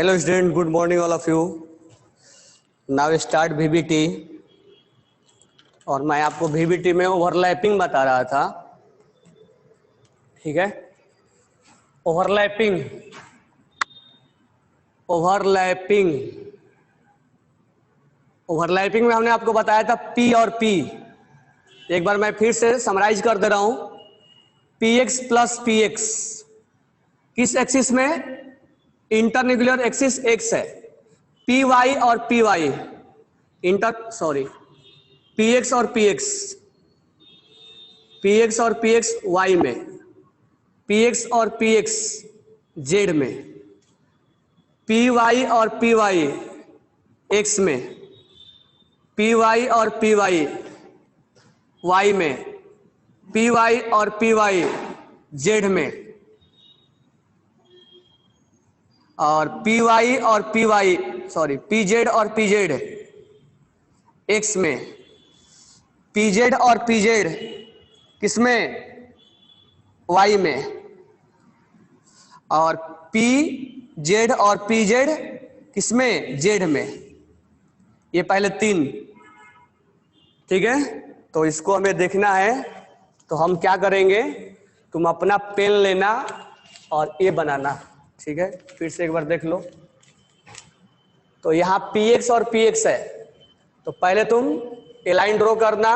Hello student, good morning all of you. Now start VBT और मैं आपको VBT में ओवरलैपिंग बता रहा था, ठीक है। ओवरलैपिंग में हमने आपको बताया था P और P। एक बार मैं फिर से समराइज कर दे रहा हूं। PX प्लस PX किस एक्सिस में? इंटरन्यूक्लियर एक्सिस X है। PY और PY PX और PX Y में, PX और PX Z में, PY और PY X में, PY और PY Y में, PY और PY Z में, और PZ और PZ X में, PZ और PZ किसमें? Y में, और PZ और PZ किसमें? Z में। ये पहले तीन, ठीक है। तो इसको हमें देखना है, तो हम क्या करेंगे, तुम अपना पेन लेना और ये बनाना, ठीक है। फिर से एक बार देख लो। तो यहाँ PX और PX है, तो पहले तुम ए लाइन ड्रॉ करना।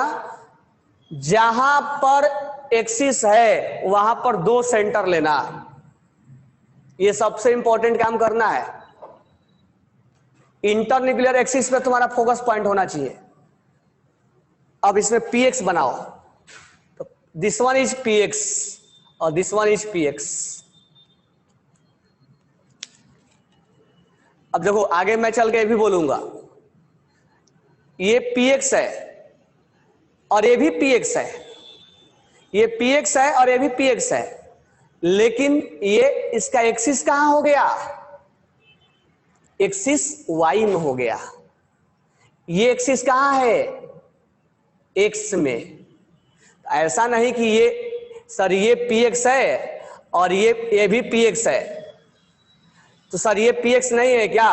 जहां पर एक्सिस है वहां पर दो सेंटर लेना, ये सबसे इंपॉर्टेंट काम करना है। इंटरन्यूक्लियर एक्सिस पे तुम्हारा फोकस पॉइंट होना चाहिए। अब इसमें PX बनाओ, तो दिस वन इज PX और दिस वन इज PX। अब देखो आगे मैं चल के ये भी बोलूंगा, ये PX है और ये भी PX है, ये PX है और ये भी PX है, लेकिन ये इसका एक्सिस कहां हो गया? एक्सिस Y में हो गया। ये एक्सिस कहां है? X में। ऐसा नहीं कि ये PX है और ये भी PX है, तो सर ये PX नहीं है क्या?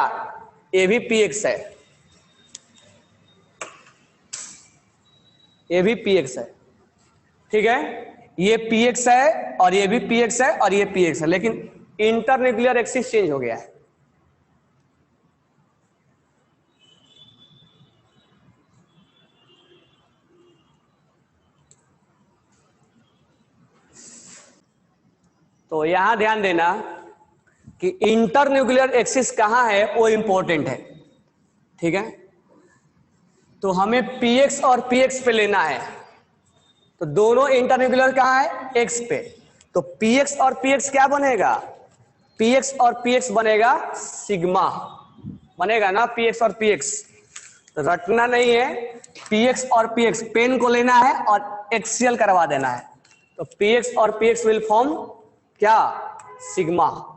ये भी PX है, ये भी PX है, ठीक है। ये PX है और ये भी PX है और ये PX है, लेकिन इंटरन्यूक्लियर एक्सिस चेंज हो गया है। तो यहां ध्यान देना कि इंटरन्यूक्लियर एक्सिस कहां है, वो इंपॉर्टेंट है, ठीक है। तो हमें PX और PX पे लेना है, तो दोनों इंटरन्यूक्लियर कहां है? X पे। तो PX और PX क्या बनेगा? PX और PX बनेगा सिग्मा, बनेगा ना PX और PX। तो रटना नहीं है, PX और PX पेन को लेना है और एक्सियल करवा देना है। तो PX और PX विल फॉर्म क्या? सिग्मा।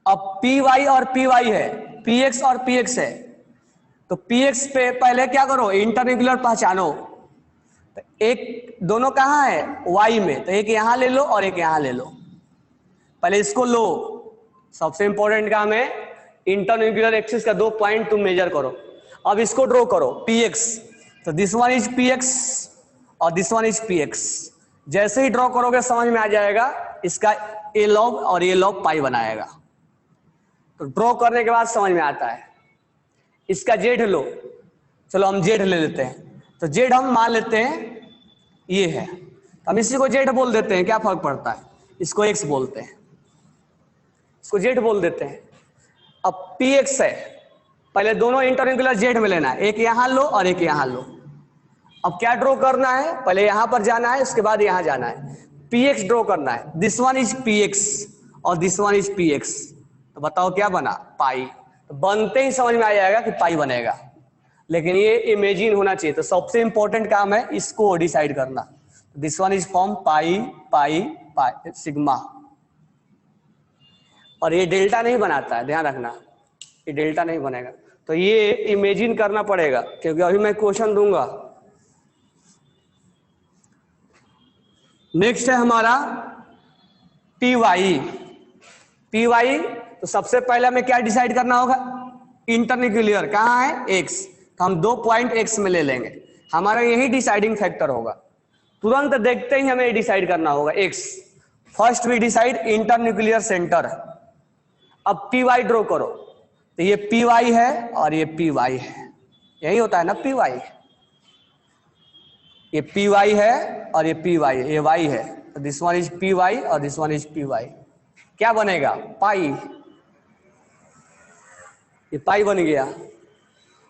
अब PY और PY है, PX और PX है, तो PX पे पहले क्या करो? इंटरन्यूक्लियर पहचानो। तो एक दोनों कहां है? Y में, तो एक यहां ले लो और एक यहां ले लो। पहले इसको लो, सबसे इंपॉर्टेंट काम है। इंटरन्यूक्लियर एक्सिस का दो पॉइंट तुम मेजर करो। अब इसको ड्रॉ करो PX, तो दिस वन इज PX और दिस वन इज PX। जैसे ही ड्रॉ करोगे समझ में आ जाएगा, इसका ए लॉग और ये लॉग पाई बनाएगा। तो ड्रॉ करने के बाद समझ में आता है। इसका जेड लो, चलो हम जेड ले लेते हैं। तो जेड हम मान लेते हैं ये है, हम इसी को जेड बोल देते हैं, क्या फर्क पड़ता है। इसको एक्स बोलते हैं, इसको जेड बोल देते हैं। अब PX है, पहले दोनों इंटरन्यूक्लियर जेड में लेना है, एक यहां लो और एक यहां लो। अब क्या ड्रॉ करना है? पहले यहां पर जाना है, उसके बाद यहां जाना है। PX ड्रॉ करना है, दिस वन इज PX और दिस वन इज PX। तो बताओ क्या बना? पाई। तो बनते ही समझ में आ जाएगा कि पाई बनेगा, लेकिन ये इमेजिन होना चाहिए। तो सबसे इंपॉर्टेंट काम है इसको डिसाइड करना। This one is form pi pi pi sigma, और ये डेल्टा नहीं बनाता है, ध्यान रखना, ये डेल्टा नहीं बनेगा। तो ये इमेजिन करना पड़ेगा, क्योंकि अभी मैं क्वेश्चन दूंगा। नेक्स्ट है हमारा PY। PY तो सबसे पहले हमें क्या डिसाइड करना होगा, इंटरन्यूक्लियर कहाँ है, एक्स, तो हम 2 पॉइंट एक्स में ले लेंगे, हमारा यही डिसाइडिंग फैक्टर होगा। तुरंत देखते ही हमें डिसाइड करना होगा X. First we decide internuclear centre. अब पी वाई ड्रॉ करो, तो ये पी वाई है और ये पी वाई है, यही होता है ना पी वाई, ये पी वाई है और ये पी वाई, ये वाई है, तो this one is P Y और this one is P Y. क्या बनेगा, पाई, ये पाई बन गया।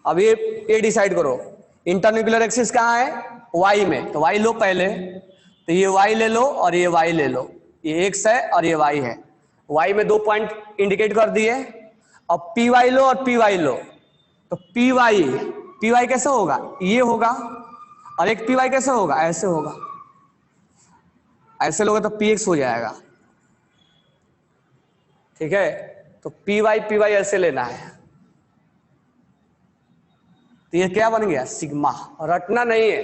अब ये डिसाइड करो इंटरन्यूक्लियर एक्सिस कहाँ है, वाई में, तो वाई लो पहले, तो ये वाई ले लो और ये वाई ले लो, ये एक्स है और ये वाई है, वाई में 2 पॉइंट इंडिकेट कर दिए। अब पी वाई लो और पी वाई लो, तो पी वाई कैसे होगा, ये होगा, और एक पी वाई कैसे होगा, ऐसे होगा, ऐसे लोगे तो पी एक्स हो जाएगा, ठीक है। तो पी वाई ऐसे लेना है, तो ये क्या बन गया, सिग्मा, रटना नहीं है,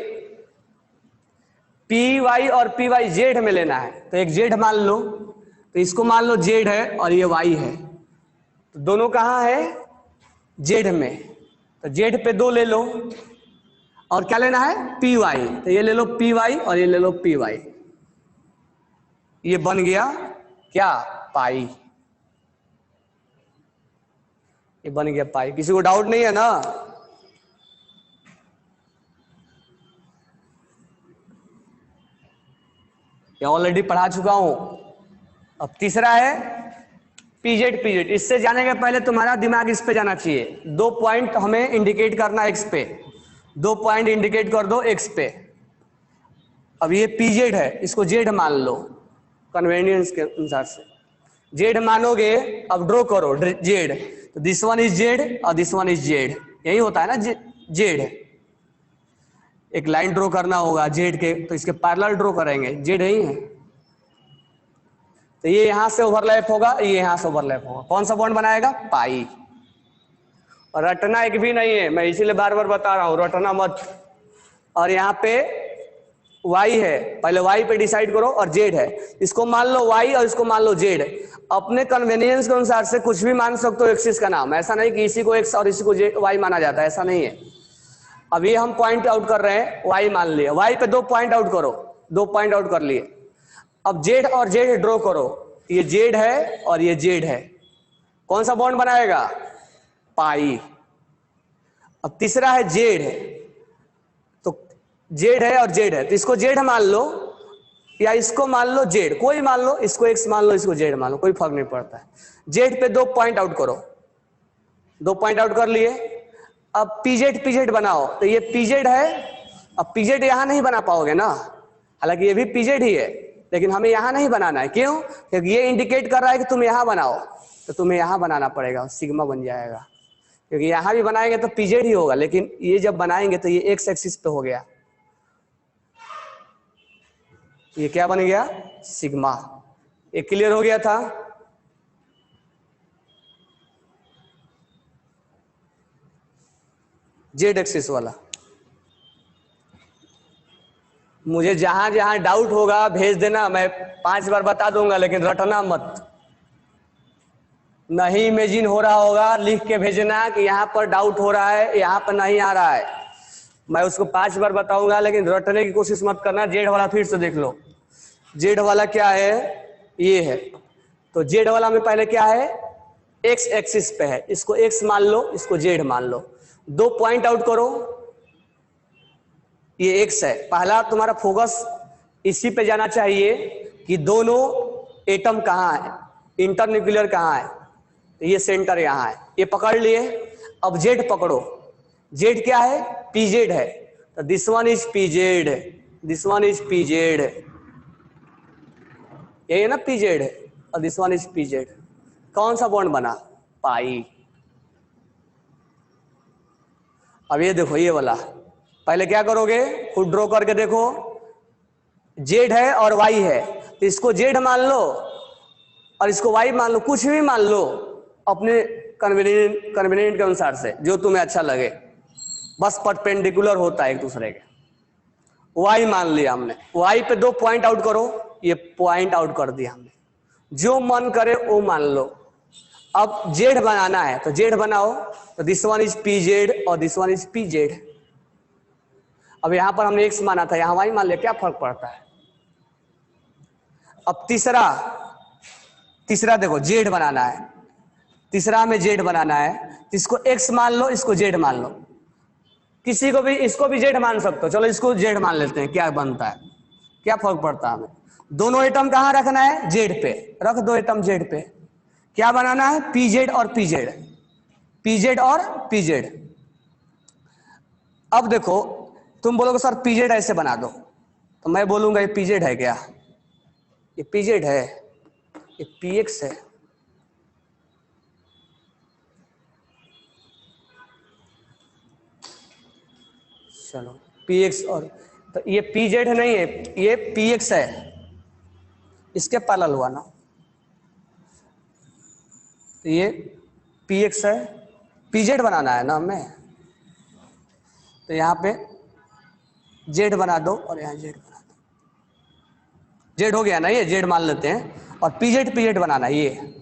पी वाई और पी वाई जेड में लेना है, तो एक जेड मान लो, तो इसको मान लो जेड है और ये वाई है, तो दोनों कहाँ है, जेड में, तो जेड पे 2 ले लो, और क्या लेना है, पी वाई, तो ये ले लो पी वाई और ये ले लो पी वाई, ये बन गया क्या, पाई, ये बन गया पाई। किसी को डाउट नहीं है ना, ये ऑलरेडी पढ़ा चुका हूं। अब तीसरा है पीजेड, इससे जाने के पहले तुम्हारा दिमाग इस पे जाना चाहिए, 2 पॉइंट हमें इंडिकेट करना एक्स पे, 2 पॉइंट इंडिकेट कर दो एक्स पे। अब ये पीजेड है, इसको जेड मान लो कन्वेनियंस के अनुसार से, जेड मानोगे, अब ड्रॉ करो जेड, तो दिस वन इज जेड और दिस वन इज जेड, यही होता है ना जेड, एक लाइन ड्रॉ करना होगा जेड के, तो इसके पैरेलल ड्रॉ करेंगे, जेड यही है, तो ये यहां से ओवरलैप होगा, ये यहां से ओवरलैप होगा, कौन सा बॉन्ड बनाएगा, पाई। और रटना एक भी नहीं है, मैं इसीलिए बार बार बता रहा हूं, रटना मत। और यहाँ पे y है, पहले y पे डिसाइड करो, और z है, इसको मान लो y और इसको मान लो z, अपने कन्वेनियंस के अनुसार से कुछ भी मान सकते हो एक्सिस का नाम, ऐसा नहीं कि इसी को x और इसी को y माना जाता है, ऐसा नहीं है। अब ये हम पॉइंट आउट कर रहे हैं, y मान लिए, y पे 2 पॉइंट आउट करो, 2 पॉइंट आउट कर लिए। अब z और z ड्रॉ करो, ये z है और ये z है, कौन सा बॉन्ड बनाएगा, पाई। अब तीसरा है z, तो z है और z है, तो इसको z मान लो या इसको मान लो z, कोई मान लो, इसको x मान लो, इसको z मान लो, कोई फर्क नहीं पड़ता है। z पे 2 पॉइंट आउट करो, 2 पॉइंट आउट कर लिए। अब pz बनाओ, तो ये pz है, अब pz यहां नहीं बना पाओगे ना, हालांकि ये भी pz ही है, लेकिन हमें यहां नहीं बनाना है, क्यों, क्योंकि ये इंडिकेट कर रहा है कि तुम यहां बनाओ, तो तुम्हें यहां बनाना पड़ेगा, सिग्मा बन जाएगा, क्योंकि यहां भी बनाएंगे तो pz ही होगा, लेकिन ये जब बनाएंगे तो ये एक्स एक्सिस पे हो गया, ये क्या बन गया, सिग्मा। ये क्लियर हो गया था। जेड एक्सिस वाला, मुझे जहां जहां डाउट होगा भेज देना, मैं 5 बार बता दूंगा, लेकिन रटना मत, नहीं इमेजिन हो रहा होगा लिख के भेजना कि यहाँ पर डाउट हो रहा है, यहाँ पर नहीं आ रहा है, मैं उसको 5 बार बताऊंगा, लेकिन रटने की कोशिश मत करना। जेड वाला फिर से देख लो, जेड वाला क्या है, ये है, तो जेड वाला में पहले क्या है, एक्स एक्सिस पे है, इसको एक्स मान लो, इसको जेड मान लो, 2 पॉइंट आउट करो, ये एक्स है, पहला तुम्हारा फोकस इसी पे जाना चाहिए कि दोनों एटम कहाँ है, इंटरन्यूक्लियर कहाँ है, तो ये सेंटर यहाँ है, ये पकड़ लिए। अब जेड पकड़ो, जेड क्या है, पीजेड है, तो this one is p z, this one is PZ, यही है ना पीजेड, और दिस वन इज पीजेड, कौन सा बॉन्ड बना, पाई। अब ये देखो, ये वाला पहले क्या करोगे, खुद ड्रॉ करके देखो, जेड है और वाई है, तो इसको जेड मान लो और इसको वाई मान लो, कुछ भी मान लो अपने कन्वीनियंट के अनुसार से, जो तुम्हें अच्छा लगे, बस परपेंडिकुलर होता है एक दूसरे के। वाई मान लिया हमने, वाई पे 2 पॉइंट आउट करो, ये पॉइंट आउट कर दिया हमने, जो मन करे वो मान लो। अब जेड बनाना है तो जेड बनाओ, तो this one is P Z और this one is P Z. अब यहां पर हमने एक्स माना था, यहां वाई मान लिया, क्या फर्क पड़ता है। अब तीसरा देखो जेड बनाना है, तीसरा में जेड बनाना है, इसको एक्स मान लो, इसको जेड मान लो, किसी को भी, इसको भी जेड मान सकते हो, चलो इसको जेड मान लेते हैं, क्या बनता है, क्या फर्क पड़ता है हमें। दोनों एटम कहां रखना है, जेड पे, रख दो एटम जेड पे। क्या बनाना है, पी जेड और पी जेड, पी जेड और पी जेड। अब देखो तुम बोलोगे सर पी जेड ऐसे बना दो, तो मैं बोलूंगा ये पी जेड है क्या, ये पी जेड है, ये पी एक्स है। चलो पी एक्स, और तो ये पी जेड नहीं है, ये पी एक्स है, इसके पैरेलल हुआ ना, तो ये पी एक्स है, पी जेड बनाना है ना हमें, तो यहां पे जेड बना दो और यहां जेड बना दो, जेड हो गया ना, ये जेड मान लेते हैं, और पी जेड बनाना है, ये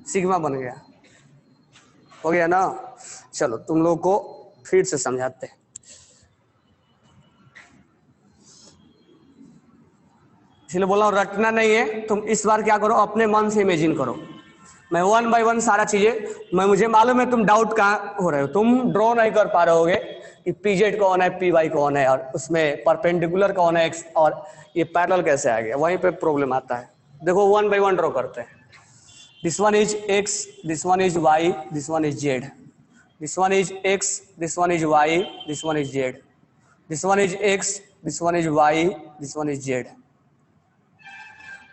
सिग्मा बन गया, हो गया ना। चलो तुम लोग को फिर से समझाते हैं, इसलिए बोला रटना नहीं है, तुम इस बार क्या करो, अपने मन से इमेजिन करो। मैं वन बाय वन सारा चीजें, मुझे मालूम है तुम डाउट कहाँ हो रहे हो, तुम ड्रॉ नहीं कर पा रहे होगे कि पी जेड कौन है, पी वाई कौन है, और उसमें परपेंडिकुलर कौन है एक्स, और ये पैरेलल कैसे आ गया, वहीं पे प्रॉब्लम आता है। देखो वन बाय वन ड्रॉ करते हैं, this one is x, this one is Y, this one is Z, this one is x, this one is Y, this one is Z, this one is x, this one is Y, this one is Z.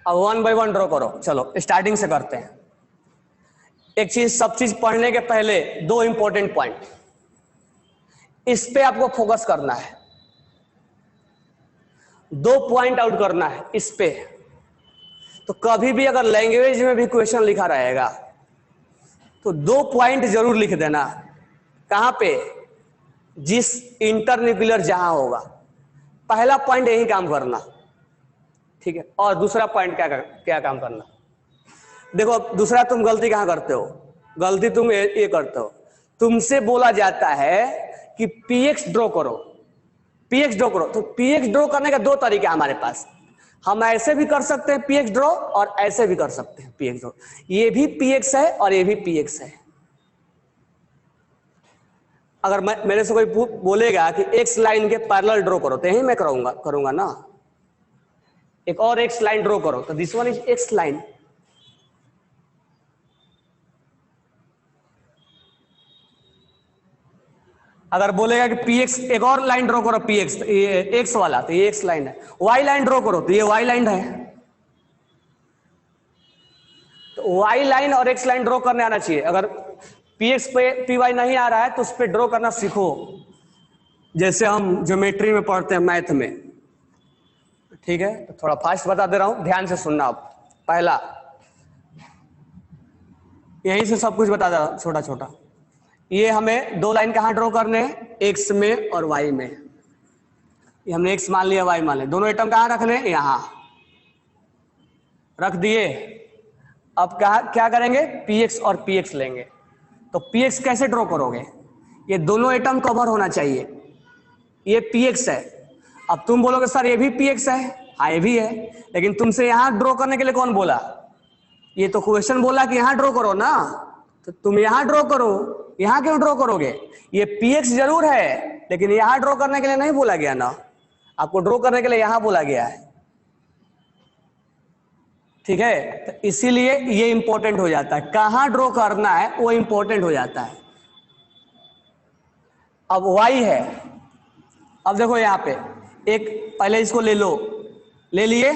अब one by one draw करो, चलो starting से करते हैं। एक चीज, सब चीज पढ़ने के पहले दो इंपॉर्टेंट पॉइंट, इस पे आपको फोकस करना है, दो पॉइंट आउट करना है इस पे। तो कभी भी अगर लैंग्वेज में भी क्वेश्चन लिखा रहेगा तो दो पॉइंट जरूर लिख देना, कहां पे, जिस इंटरन्यूक्लियर जहां होगा, पहला पॉइंट यही काम करना, ठीक है। और दूसरा पॉइंट क्या काम करना, देखो दूसरा तुम गलती कहां करते हो, गलती तुम ये करते हो, तुमसे बोला जाता है कि पीएक्स ड्रॉ करो, पीएक्स ड्रॉ करो, तो पीएक्स ड्रॉ करने का दो तरीके हमारे पास, हम ऐसे भी कर सकते हैं पीएक्स ड्रॉ, और ऐसे भी कर सकते हैं पीएक्स ड्रॉ, ये भी पीएक्स है और ये भी पीएक्स है। अगर मेरे से कोई बोलेगा कि एक्स लाइन के पैरेलल ड्रॉ करो, तो यही मैं करूंगा ना, एक और एक्स लाइन ड्रॉ करो, तो this one is x line. अगर बोलेगा कि पीएक्स, एक और लाइन ड्रॉ करो पीएक्स, ये एक्स वाला, तो ये एक्स लाइन है, वाई लाइन ड्रॉ करो, तो ये वाई लाइन है। तो वाई लाइन और एक्स लाइन ड्रॉ करने आना चाहिए। अगर पीएक्स पे पी वाई नहीं आ रहा है तो उस पर ड्रॉ करना सीखो, जैसे हम ज्योमेट्री में पढ़ते हैं, मैथ में, ठीक है। तो थोड़ा फास्ट बता दे रहा हूं, ध्यान से सुनना। आप पहला, यहीं से सब कुछ बता दे रहा हूं छोटा छोटा। ये हमें दो लाइन कहां ड्रॉ करने हैं, एक्स में और वाई में। ये हमने एक्स मान लिया, वाई मान लिया, दोनों एटम कहां रखने, यहां रख दिए। अब क्या करेंगे, पीएक्स और पीएक्स लेंगे। तो पीएक्स कैसे ड्रॉ करोगे, ये दोनों एटम कवर होना चाहिए, ये पीएक्स है। अब तुम बोलोगे सर ये भी पीएक्स है, हाँ ये भी है, लेकिन तुमसे यहां ड्रॉ करने के लिए कौन बोला, ये तो क्वेश्चन बोला कि यहां ड्रॉ करो ना, तो तुम यहां ड्रॉ करो, यहां क्यों ड्रॉ करोगे, ये पीएक्स जरूर है लेकिन यहां ड्रॉ करने के लिए नहीं बोला गया ना, आपको ड्रॉ करने के लिए यहां बोला गया है, ठीक है। तो इसीलिए ये इंपॉर्टेंट हो जाता है, कहां ड्रॉ करना है वो इंपॉर्टेंट हो जाता है। अब वाई है, अब देखो यहां पे एक, पहले इसको ले लो, ले लिए।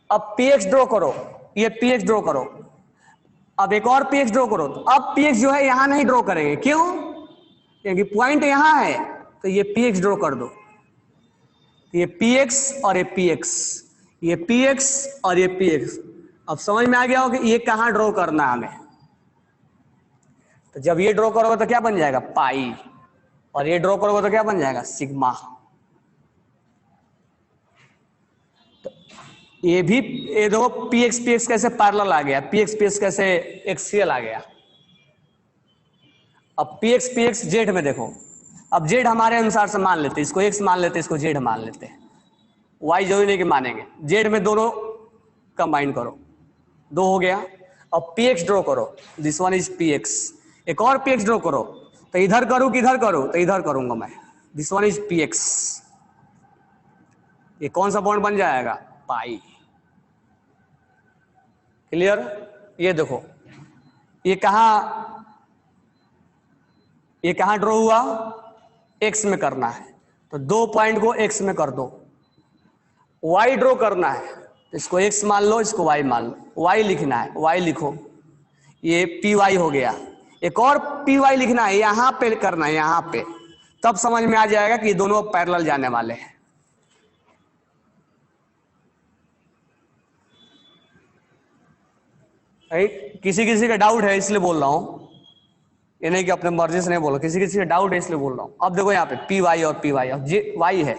अब पीएक्स ड्रॉ करो, ये पीएक्स ड्रॉ करो। अब एक और पीएक्स ड्रॉ करो, तो अब पीएक्स जो है यहां नहीं ड्रॉ करेंगे, क्यों, क्योंकि पॉइंट यहां है, तो ये पीएक्स ड्रॉ कर दो, ये पीएक्स और ये पीएक्स, ये पीएक्स और ये पीएक्स। अब समझ में आ गया हो कि ये कहां ड्रॉ करना है हमें। तो जब ये ड्रॉ करोगे तो क्या बन जाएगा, पाई, और ये ड्रॉ करोगे तो क्या बन जाएगा, सिग्मा। तो ये भी, ये देखो पी एक्स कैसे पैरेलल आ गया, पी एक्स कैसे एक्सियल आ गया। अब पी एक्स जेड में देखो, अब जेड हमारे अनुसार से मान लेते, इसको एक्स मान लेते, इसको जेड मान लेते, वाई जरूरी नहीं कि मानेंगे। जेड में दोनों कंबाइन करो, दो हो गया। अब पी एक्स ड्रॉ करो, this one is P x. एक और पी एक्स ड्रॉ करो, तो इधर करूं कि इधर करूं, तो इधर करूंगा मैं, this one is P x. ये कौन सा बॉन्ड बन जाएगा, पाई। क्लियर। ये देखो ये कहां ड्रॉ हुआ, एक्स में करना है, तो दो पॉइंट को एक्स में कर दो। वाई ड्रॉ करना है, इसको एक्स मान लो, इसको वाई मान लो। वाई लिखना है, वाई लिखो, ये पी वाई हो गया। एक और पी वाई लिखना है, यहां पे करना है, यहां पे, तब समझ में आ जाएगा कि ये दोनों पैरेलल जाने वाले हैं। राइट। किसी किसी का डाउट है इसलिए बोल रहा हूं, ये नहीं कि अपने मर्जी से नहीं बोलो, किसी किसी का डाउट है इसलिए बोल रहा हूं। अब देखो यहाँ पे पी वाई और पी वाई, अब जे वाई है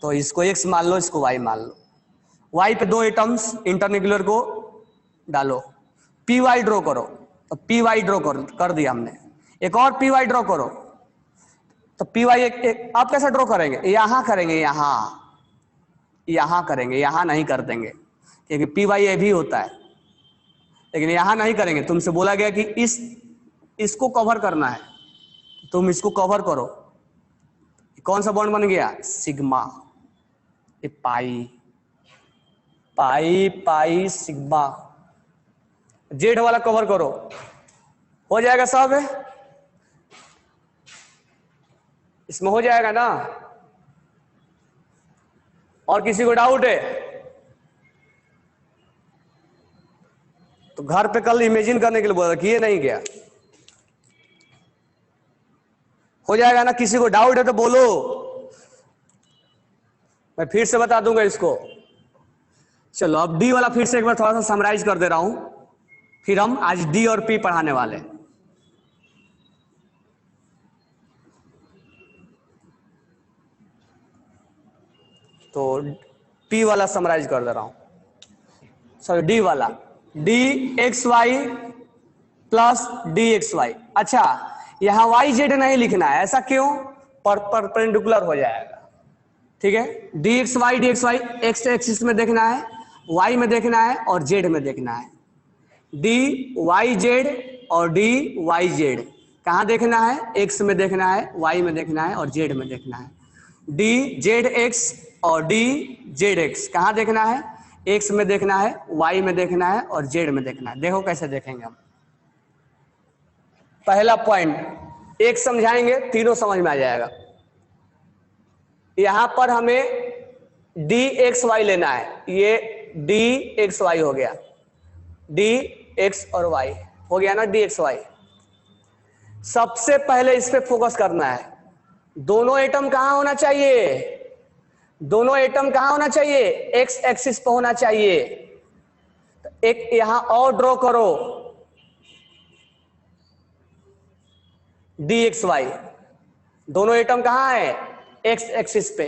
तो इसको एक्स मान लो, इसको वाई मान लो। वाई पे दो एटम्स इंटरन्यूक्लियर को डालो, पी वाई ड्रॉ करो, तो पी वाई ड्रॉ कर दिया हमने। एक और पी वाई ड्रॉ करो, तो पी वाई आप कैसा ड्रॉ करेंगे, यहां करेंगे, यहां करेंगे, यहां नहीं कर देंगे, क्योंकि पी वाई ये भी होता है, लेकिन यहां नहीं करेंगे। तुमसे बोला गया कि इसको कवर करना है, तुम इसको कवर करो। कौन सा बॉन्ड बन गया, सिग्मा। ये पाई, पाई पाई सिग्मा। जेड वाला कवर करो, हो जाएगा सब, इसमें हो जाएगा ना। और किसी को डाउट है तो घर पे कल इमेजिन करने के लिए बोला, किए नहीं क्या, हो जाएगा ना। किसी को डाउट है तो बोलो, मैं फिर से बता दूंगा इसको। चलो अब डी वाला फिर से एक बार थोड़ा सा समराइज कर दे रहा हूं, फिर हम आज डी और पी पढ़ाने वाले। तो पी वाला समराइज कर दे रहा हूं, सॉरी डी वाला, D x Y plus D x Y. अच्छा यहां वाई जेड नहीं लिखना है, ऐसा क्यों, परपेंडिकुलर हो जाएगा। ठीक है, D x Y x axis में देखना है, वाई में देखना है और जेड में देखना है। डी वाई जेड और डी वाई जेड कहां देखना है, एक्स में देखना है, वाई में देखना है और जेड में देखना है। डी जेड एक्स और डी जेड एक्स कहां देखना है, एक्स में देखना है, वाई में देखना है और जेड में देखना है। देखो कैसे देखेंगे हम। पहला पॉइंट एक समझाएंगे, तीनों समझ में आ जाएगा। यहां पर हमें डी एक्स वाई लेना है, ये डी एक्स वाई हो गया, डी एक्स और वाई हो गया ना, डी एक्स वाई। सबसे पहले इस पे फोकस करना है। दोनों एटम कहां होना चाहिए, दोनों एटम कहां होना चाहिए, एक्स एक्सिस पे होना चाहिए। तो एक यहां और ड्रॉ करो, डी एक्स वाई, दोनों एटम कहां है, एक्स एक्सिस पे।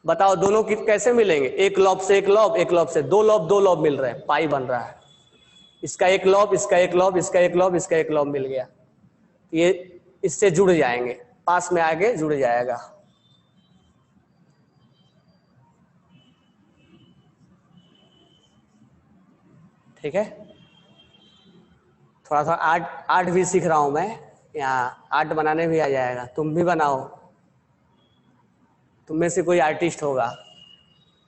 बताओ दोनों कैसे मिलेंगे, एक लॉब से एक लॉब, एक लॉब से दो लॉब, दो लॉब मिल रहे हैं, पाई बन रहा है। इसका एक लॉब, इसका एक लॉब, इसका एक लॉब, इसका एक लॉब मिल गया, ये इससे जुड़ जाएंगे, पास में आगे जुड़ जाएगा। ठीक है, थोड़ा सा आर्ट भी सीख रहा हूं मैं, यहाँ आर्ट बनाने भी आ जाएगा, तुम भी बनाओ, तुम में से कोई आर्टिस्ट होगा,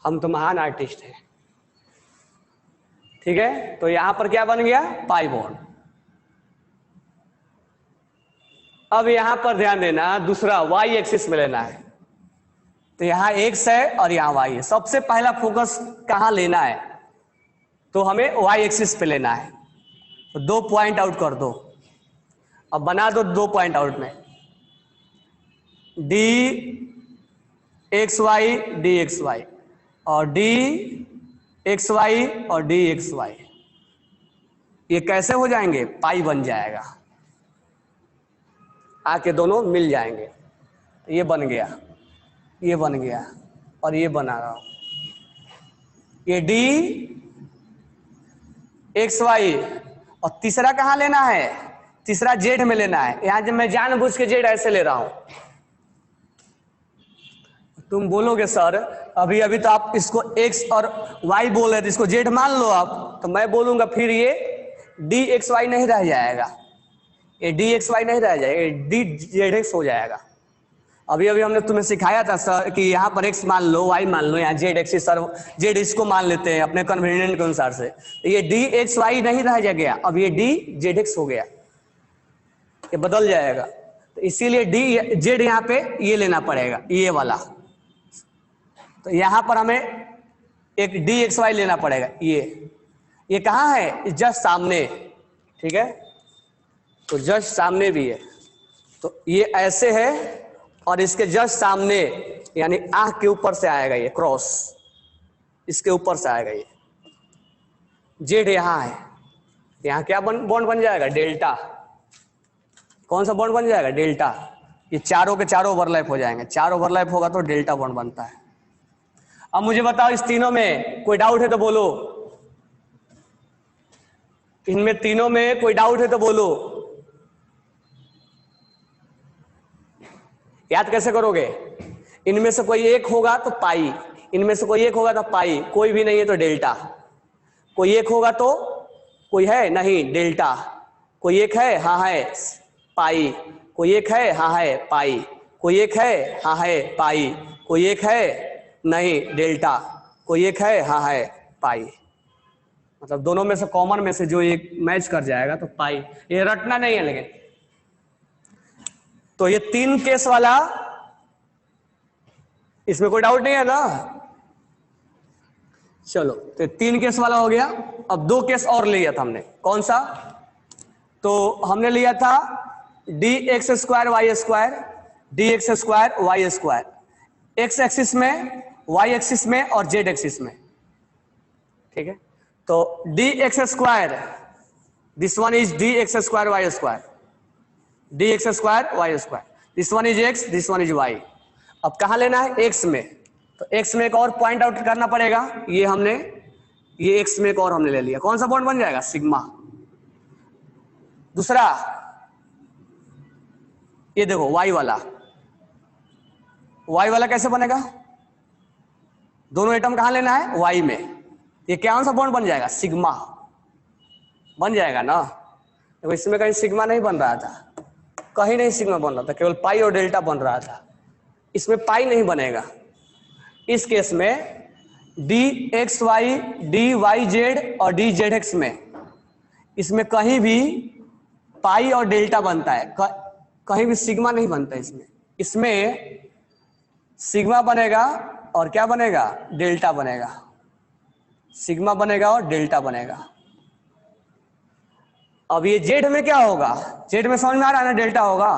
हम तो महान आर्टिस्ट हैं। ठीक है, तो यहां पर क्या बन गया, पाई बॉन्ड। अब यहां पर ध्यान देना, दूसरा वाई एक्सिस में लेना है, तो यहां एक्स है और यहां वाई है। सबसे पहला फोकस कहां लेना है, तो हमें वाई एक्सिस पे लेना है। तो दो पॉइंट आउट कर दो, अब बना दो दो पॉइंट आउट में, D x Y D x Y और डी एक्स वाई और डी एक्स वाई, ये कैसे हो जाएंगे, पाई बन जाएगा, आके दोनों मिल जाएंगे। ये बन गया, ये बन गया और ये बना रहा हूं, ये डी एक्स वाई, और तीसरा कहां लेना है, तीसरा जेड में लेना है। यहां जब मैं जानबूझ के जेड ऐसे ले रहा हूं, तुम बोलोगे सर अभी अभी तो आप इसको एक्स और वाई बोल रहे थे, इसको जेड मान लो आप, तो मैं बोलूंगा फिर ये डी एक्स वाई नहीं रह जाएगा, ये डी एक्स वाई नहीं रह जाएगा, ये डी जेड एक्स हो जाएगा। अभी अभी हमने तुम्हें सिखाया था सर कि यहाँ पर एक्स मान लो, वाई मान लो, यहाँ जेड एक्स, सर जेड इसको मान लेते हैं अपने कन्वीनियंट के अनुसार से, तो ये डी एक्स वाई नहीं रह गया, अब ये डी जेड एक्स हो गया, ये बदल जाएगा। तो इसीलिए डी जेड यहाँ पे ये लेना पड़ेगा, ये वाला। तो यहाँ पर हमें एक डी एक्स वाई लेना पड़ेगा, ये कहाँ है, जस्ट सामने, ठीक है, तो जस्ट सामने भी है, तो ये ऐसे है और इसके जस्ट सामने यानी आंख के ऊपर से आएगा ये क्रॉस, इसके ऊपर से आएगा ये जेड, यहां है, यहां क्या बॉन्ड बन जाएगा, डेल्टा। कौन सा बॉन्ड बन जाएगा, डेल्टा। ये चारों के चारों ओवरलैप हो जाएंगे, चार ओवरलैप होगा तो डेल्टा बॉन्ड बनता है। अब मुझे बताओ इस तीनों में कोई डाउट है तो बोलो, इनमें तीनों में कोई डाउट है तो बोलो। याद कैसे करोगे, इनमें से कोई एक होगा तो पाई, इनमें से कोई एक होगा तो पाई, कोई भी नहीं है तो डेल्टा, कोई एक होगा तो, कोई है नहीं डेल्टा, कोई एक है हाँ है पाई, कोई एक है हाँ है पाई, कोई एक है हाँ है पाई, कोई एक है नहीं डेल्टा, कोई एक है हाँ है पाई। मतलब दोनों में से कॉमन में से जो एक मैच कर जाएगा तो पाई, ये रटना नहीं है। लेकिन तो ये तीन केस वाला, इसमें कोई डाउट नहीं है ना। चलो तो तीन केस वाला हो गया। अब दो केस और लिया था हमने, कौन सा, तो हमने लिया था d x square y square, d x square y square, x axis में, वाई एक्सिस में और जेड एक्सिस में, ठीक है। तो d x square, this one is D x square y square, d x square y square, this one is x, this one is y. अब कहां लेना है, एक्स में, तो एक्स में एक और पॉइंट आउट करना पड़ेगा, ये हमने, ये एक्स में एक और हमने ले लिया, कौन सा बॉन्ड बन जाएगा, सिग्मा। दूसरा ये देखो वाई वाला, वाई वाला कैसे बनेगा, दोनों एटम कहां लेना है, वाई में, ये कौन सा बॉन्ड बन जाएगा, सिग्मा बन जाएगा ना। देखो इसमें कहीं सिग्मा नहीं बन रहा था, कहीं नहीं सिग्मा बन रहा था, केवल पाई और डेल्टा बन रहा था, इसमें पाई नहीं बनेगा। इस केस में D x Y, d y z और डी जेड एक्स में, इसमें कहीं भी पाई और डेल्टा बनता है, कहीं भी सिग्मा नहीं बनता इसमें। इसमें सिग्मा बनेगा और क्या बनेगा, डेल्टा बनेगा, सिग्मा बनेगा और डेल्टा बनेगा। अब ये जेड में क्या होगा, जेड में समझ में आ रहा है ना, डेल्टा होगा,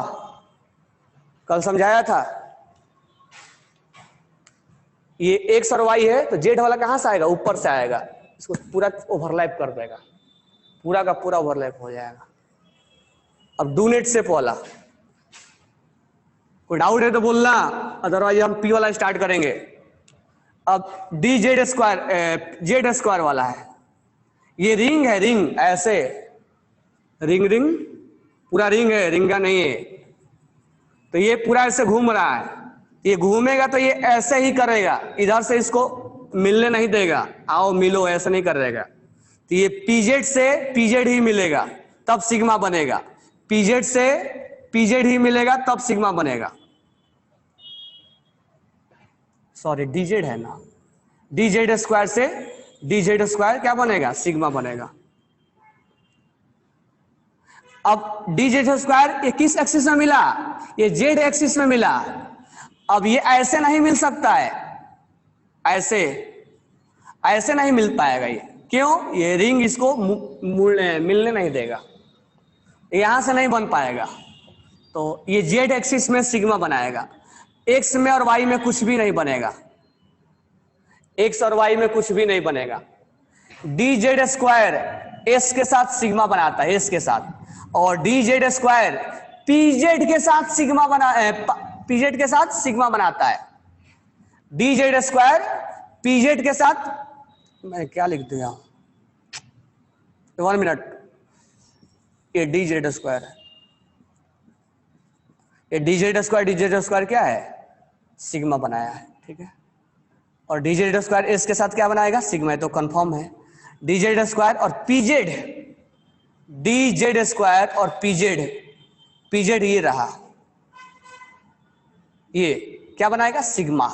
कल समझाया था। ये एक्स और वाई है तो जेड वाला कहां से आएगा, ऊपर से आएगा, इसको पूरा ओवरलैप कर देगा, पूरा का पूरा ओवरलैप हो जाएगा। अब डू नेट शेप वाला, कोई डाउट है तो बोलना, अदरवाइज हम पी वाला स्टार्ट करेंगे। अब D z square, Z square वाला है, ये रिंग है, रिंग ऐसे, रिंग रिंग पूरा रिंग है, रिंगा नहीं है, तो ये पूरा ऐसे घूम रहा है, ये घूमेगा तो ये ऐसे ही करेगा, इधर से इसको मिलने नहीं देगा, आओ मिलो ऐसे नहीं करेगा, तो ये पीजेड से पीजेड ही मिलेगा तब सिग्मा बनेगा, पीजेड से पीजेड ही मिलेगा तब सिग्मा बनेगा। सॉरी डीजेड है ना, डीजेड स्क्वायर से डीजेड स्क्वायर क्या बनेगा, सिग्मा बनेगा। अब डीजेड स्क्वायर ये किस एक्सिस में मिला, ये जेड एक्सिस में मिला। अब ये ऐसे नहीं मिल सकता है, ऐसे ऐसे नहीं मिल पाएगा ये, क्यों, ये रिंग इसको मिलने नहीं देगा, यहां से नहीं बन पाएगा, तो ये जेड एक्सिस में सिग्मा बनाएगा, एक्स में और वाई में कुछ भी नहीं बनेगा, एक्स और वाई में कुछ भी नहीं बनेगा। डी जेड स्क्वायर एस के साथ सिग्मा बनाता है, एस के साथ, और डी जेड स्क्वायर पीजेड के साथ सिग्मा पीजेड के साथ सिग्मा बनाता है। डी जेड स्क्वायर पीजेड के साथ मैं क्या लिख दूं यहाँ, 1 मिनट, ये डी जेड स्क्वायर है, ये डी जेड स्क्वायर क्या है, सिग्मा बनाया है, ठीक है। और डी जेड स्क्वायर एस के साथ क्या बनाएगा, सिग्मा, तो कंफर्म है। डी जेड स्क्वायर और पीजेड, डी जेड स्क्वायर और पीजेड, पीजेड ये रहा, ये क्या बनाएगा, सिग्मा।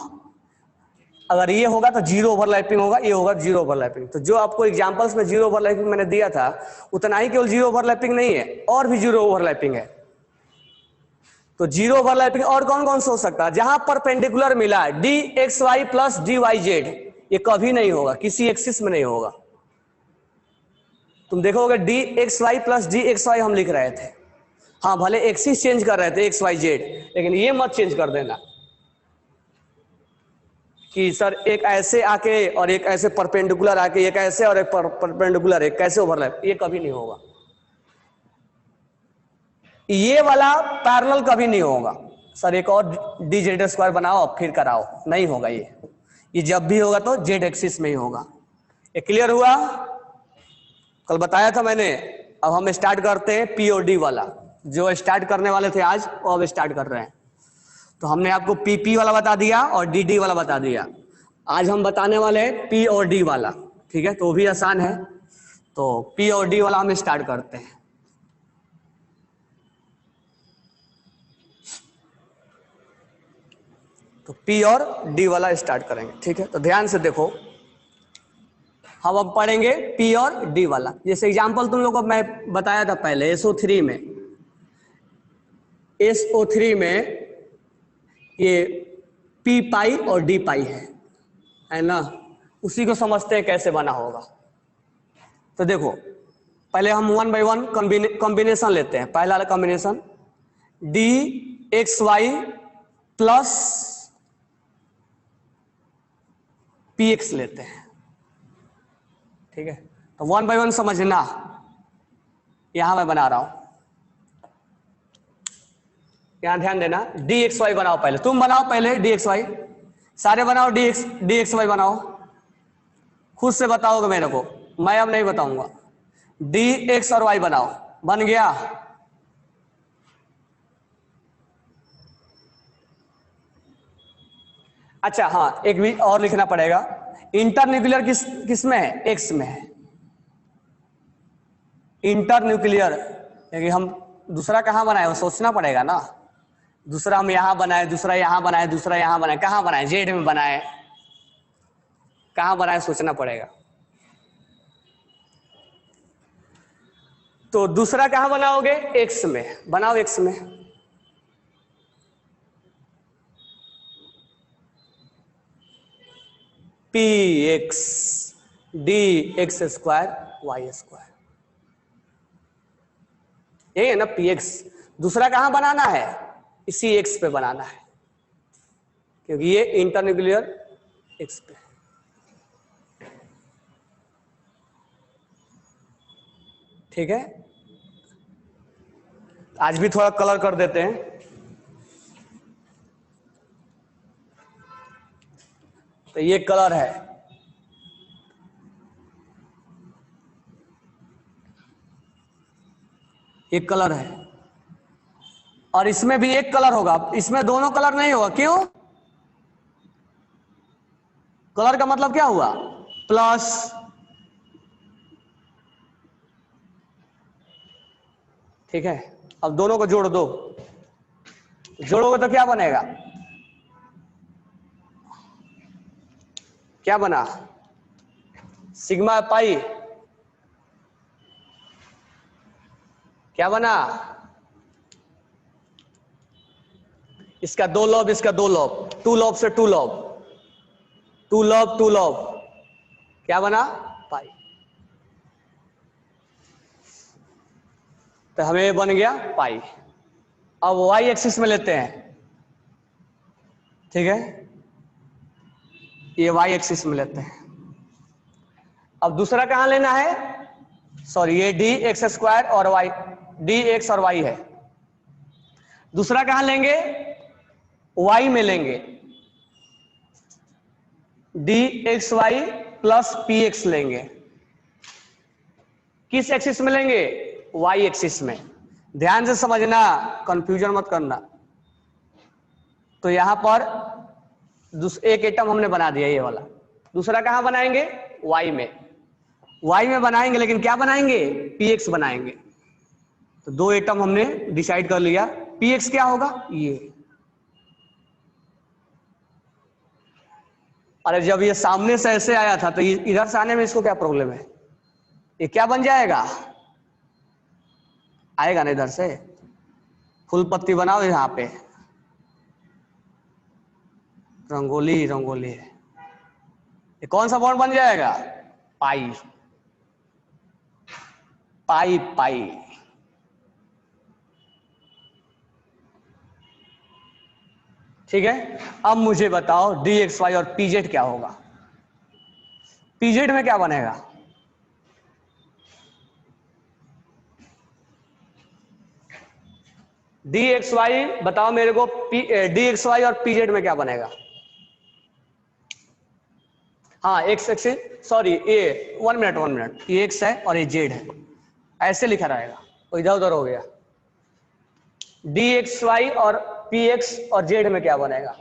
अगर ये होगा तो जीरो ओवरलैपिंग होगा, ये होगा जीरो ओवरलैपिंग। तो जो आपको एग्जांपल्स में जीरो ओवरलैपिंग मैंने दिया था, उतना ही केवल जीरो ओवरलैपिंग नहीं है, और भी जीरो ओवरलैपिंग है। तो जीरो ओवरलैपिंग और कौन कौन से हो सकता है, जहां परपेंडिकुलर मिला है, D x Y plus d y z, ये कभी नहीं होगा, किसी एक्सिस में नहीं होगा। तुम देखोगे d x Y plus D x y हम लिख रहे थे, हाँ भले एक्सिस चेंज कर रहे थे एक्स वाई जेड, लेकिन ये मत चेंज कर देना कि सर एक ऐसे आके और एक ऐसे परपेंडिकुलर आके, एक ऐसे और एक परपेंडिकुलर, एक कैसे ओवरलैप, ये कभी नहीं होगा। ये वाला पैरेलल कभी नहीं होगा, सर एक और डी जेड स्क्वायर बनाओ फिर कराओ, नहीं होगा ये जब भी होगा तो जेड एक्सिस में ही होगा। ये क्लियर हुआ, कल बताया था मैंने। अब हम स्टार्ट करते हैं पी और डी वाला, जो स्टार्ट करने वाले थे आज वो अब स्टार्ट कर रहे हैं। तो हमने आपको पी वाला बता दिया और डी वाला बता दिया, आज हम बताने वाले हैं पी और डी वाला, ठीक है। तो वो भी आसान है, तो पी और डी वाला हम स्टार्ट करते हैं। तो पी और डी वाला स्टार्ट करेंगे, ठीक है। तो ध्यान से देखो, हम अब पढ़ेंगे पी और डी वाला। जैसे एग्जांपल तुम लोगों को मैं बताया था पहले, SO3 में ये पी पाई और डी पाई है ना, उसी को समझते हैं कैसे बना होगा। तो देखो पहले हम 1 बाई 1 कॉम्बिनेशन लेते हैं। पहला combination d x Y plus p x लेते हैं, ठीक है। तो 1 बाई 1 समझना, यहां मैं बना रहा हूं, यहां ध्यान देना। डी एक्स वाई बनाओ, पहले तुम बनाओ, पहले डी एक्स वाई सारे बनाओ, डी एक्स वाई बनाओ, खुद से बताओगे मेरे को, मैं अब नहीं बताऊंगा। डी एक्स और वाई बनाओ, बन गया। अच्छा हाँ, एक भी और लिखना पड़ेगा, इंटरन्यूक्लियर किस में है, एक्स में है। इंटरन्यूक्लियर, क्योंकि हम दूसरा कहां बनाए वो सोचना पड़ेगा ना, दूसरा हम यहां बनाए, दूसरा यहां बनाए, दूसरा यहां बनाए, कहां बनाए, जेड में बनाए, कहां बनाए सोचना पड़ेगा। तो दूसरा कहां बनाओगे, एक्स में बनाओ, एक्स में। P x D x square y square, यही है ना पी एक्स। दूसरा कहां बनाना है, इसी एक्स पे बनाना है, क्योंकि ये इंटरन्यूक्लियर एक्स पे, ठीक है। आज भी थोड़ा कलर कर देते हैं। तो ये कलर है, एक कलर है, और इसमें भी एक कलर होगा, इसमें दोनों कलर नहीं होगा, क्यों? कलर का मतलब क्या हुआ, प्लस, ठीक है। अब दोनों को जोड़ दो, जोड़ोगे तो क्या बनेगा, क्या बना, सिग्मा पाई, क्या बना, इसका दो लॉब, इसका दो लॉब, टू लॉब से two lobe, two lobe two lobe, क्या बना, पाई। तो हमें बन गया पाई। अब वाई एक्सिस में लेते हैं, ठीक है, ये वाई एक्सिस में लेते हैं। अब दूसरा कहां लेना है, सॉरी ये डी एक्स स्क्वायर और वाई, डी एक्स और वाई है। दूसरा कहां लेंगे, वाई में लेंगे, d x Y plus p x लेंगे। किस एक्सिस में लेंगे? वाई एक्सिस में। ध्यान से समझना, कंफ्यूजन मत करना। तो यहां पर एक एटम हमने बना दिया ये वाला, दूसरा कहां बनाएंगे? वाई में। वाई में बनाएंगे, लेकिन क्या बनाएंगे? पी एक्स बनाएंगे। तो दो एटम हमने डिसाइड कर लिया। पी एक्स क्या होगा? ये। अरे जब ये सामने से ऐसे आया था तो इधर से आने में इसको क्या प्रॉब्लम है? ये क्या बन जाएगा? आएगा ना इधर से। फुल पत्ती बनाओ यहां पे, रंगोली रंगोली है। ये कौन सा बॉन्ड बन जाएगा? पाई। पाई पाई। ठीक है। अब मुझे बताओ डी एक्स वाई और पीजेड क्या होगा? पीजेड में क्या बनेगा? डी एक्स वाई बताओ मेरे को, डी एक्स वाई और पीजेड में क्या बनेगा? हाँ एक्स एक्सिस, सॉरी ए, 1 मिनट, ये एक्स है और ये जेड है, ऐसे लिखा रहेगा, वो इधर उधर हो गया। डी एक्स वाई और पी एक्स और जेड में क्या बनेगा?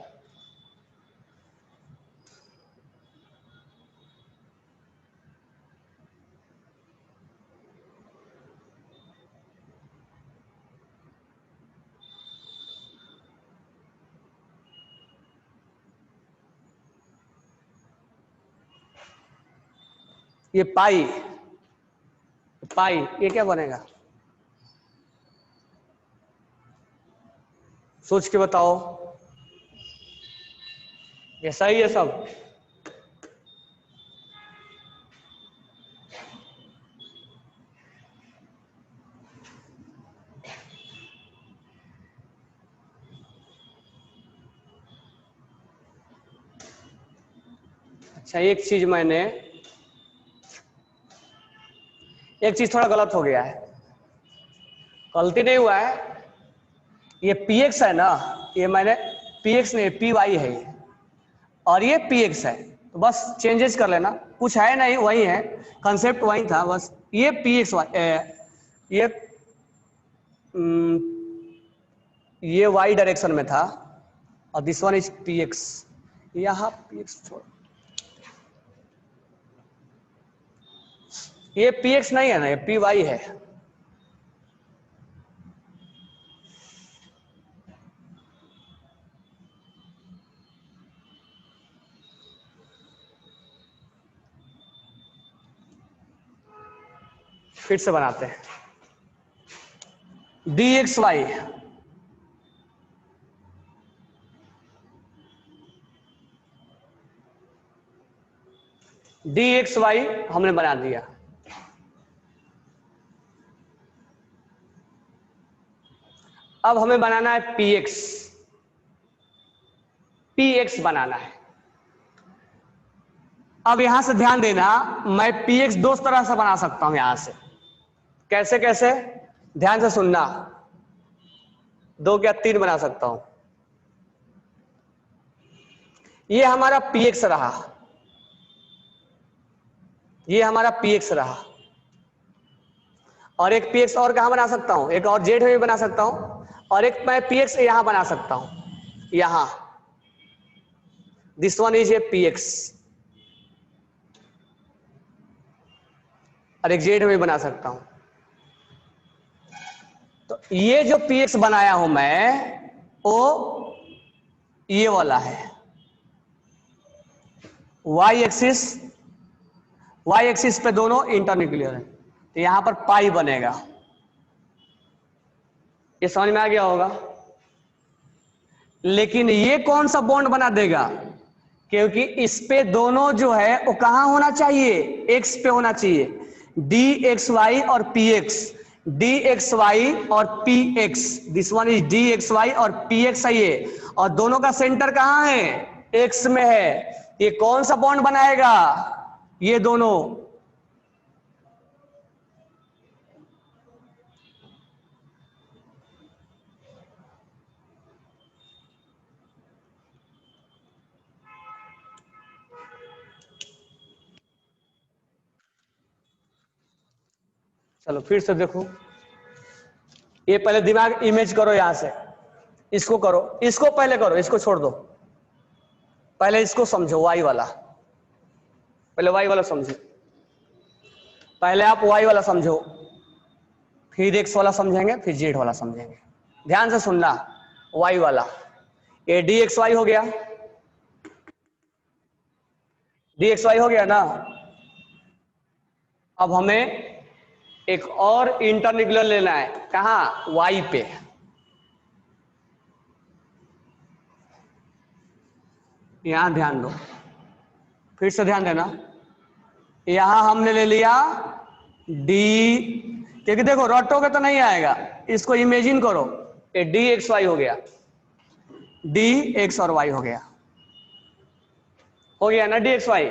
ये पाई, पाई ये क्या बनेगा? सोच के बताओ। ये सही है सब? अच्छा एक चीज थोड़ा गलत हो गया है। गलती नहीं हुआ है, ये पी एक्स है ना, ये मैंने पी एक्स नहीं, पी वाई है ये, और ये पी एक्स है। तो बस चेंजेस कर लेना, कुछ है नहीं, वही है, कंसेप्ट वही था बस। ये पी एक्स वाई, ये हम्म, ये वाई डायरेक्शन में था, और this one is P x. यहाँ पी एक्स छोड़, ये पी एक्स नहीं है ना, ये पी वाई है। फिर से बनाते हैं। D x Y, D x y हमने बना दिया। अब हमें बनाना है पी एक्स, पी एक्स बनाना है। अब यहां से ध्यान देना, मैं पी एक्स दो तरह से बना सकता हूं यहां से। कैसे कैसे? ध्यान से सुनना, दो क्या तीन बना सकता हूं। ये हमारा पी एक्स रहा, ये हमारा पी एक्स रहा, और एक पी एक्स और कहां बना सकता हूं? एक और जेड में भी बना सकता हूं, और एक मैं पी एक्स यहां बना सकता हूं, यहां, this one is A P x, और एक जेड में भी बना सकता हूं। तो ये जो पी एक्स बनाया हूं मैं, वो ये वाला है, वाई एक्सिस, वाई एक्सिस पे दोनों इंटरन्यूक्लियर है, तो यहां पर पाई बनेगा। ये समझ में आ गया होगा। लेकिन ये कौन सा बॉन्ड बना देगा? क्योंकि इस पे दोनों जो है वो कहां होना चाहिए? एक्स पे होना चाहिए। डी एक्स वाई और P x, D x Y और P x, this one is D x Y और पी एक्स है ये, और दोनों का सेंटर कहां है? एक्स में है। ये कौन सा बॉन्ड बनाएगा? ये दोनों। चलो फिर से देखो, ये पहले दिमाग इमेज करो, यहां से इसको करो, इसको पहले करो, इसको छोड़ दो, पहले इसको समझो, वाई वाला, पहले वाई वाला समझो, पहले आप वाई वाला समझो, फिर एक्स वाला समझेंगे, फिर जेड वाला समझेंगे। ध्यान से सुनना, वाई वाला, ये डी एक्स वाई हो गया, डी एक्स वाई हो गया ना। अब हमें एक और इंटरन्यूक्लियर लेना है, कहां, वाई पे। यहां ध्यान दो, फिर से ध्यान देना, यहां हमने ले लिया डी, क्योंकि देखो रटोगे तो नहीं आएगा, इसको इमेजिन करो, ये डी एक्स वाई हो गया, डी एक्स और वाई हो गया ना डी एक्स वाई।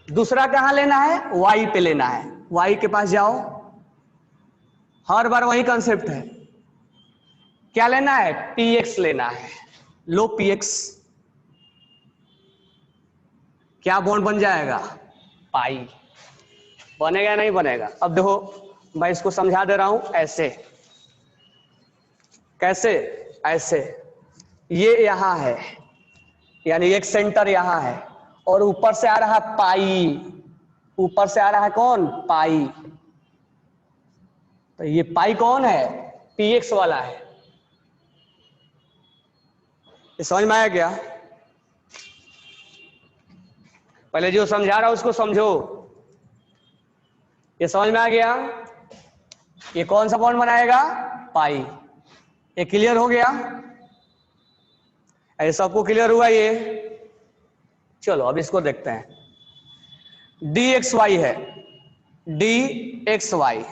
दूसरा कहां लेना है, वाई पे लेना है, वाई के पास जाओ, हर बार वही कंसेप्ट है, क्या लेना है, पी एक्स लेना है, लो पी एक्स, क्या बॉन्ड बन जाएगा, पाई, बनेगा नहीं बनेगा। अब देखो मैं इसको समझा दे रहा हूं, ऐसे, कैसे, ऐसे, ये यहां है, यानी एक सेंटर यहां है, और ऊपर से आ रहा है पाई, ऊपर से आ रहा है कौन, पाई, तो ये पाई कौन है, पी एक्स वाला है। ये समझ में आया क्या, पहले जो समझा रहा हूं उसको समझो, ये समझ में आ गया, ये कौन सा बॉन्ड बनाएगा, पाई, ये क्लियर हो गया, ऐसा सबको क्लियर हुआ ये। चलो अब इसको देखते हैं, डी एक्स वाई है, डी एक्स वाई,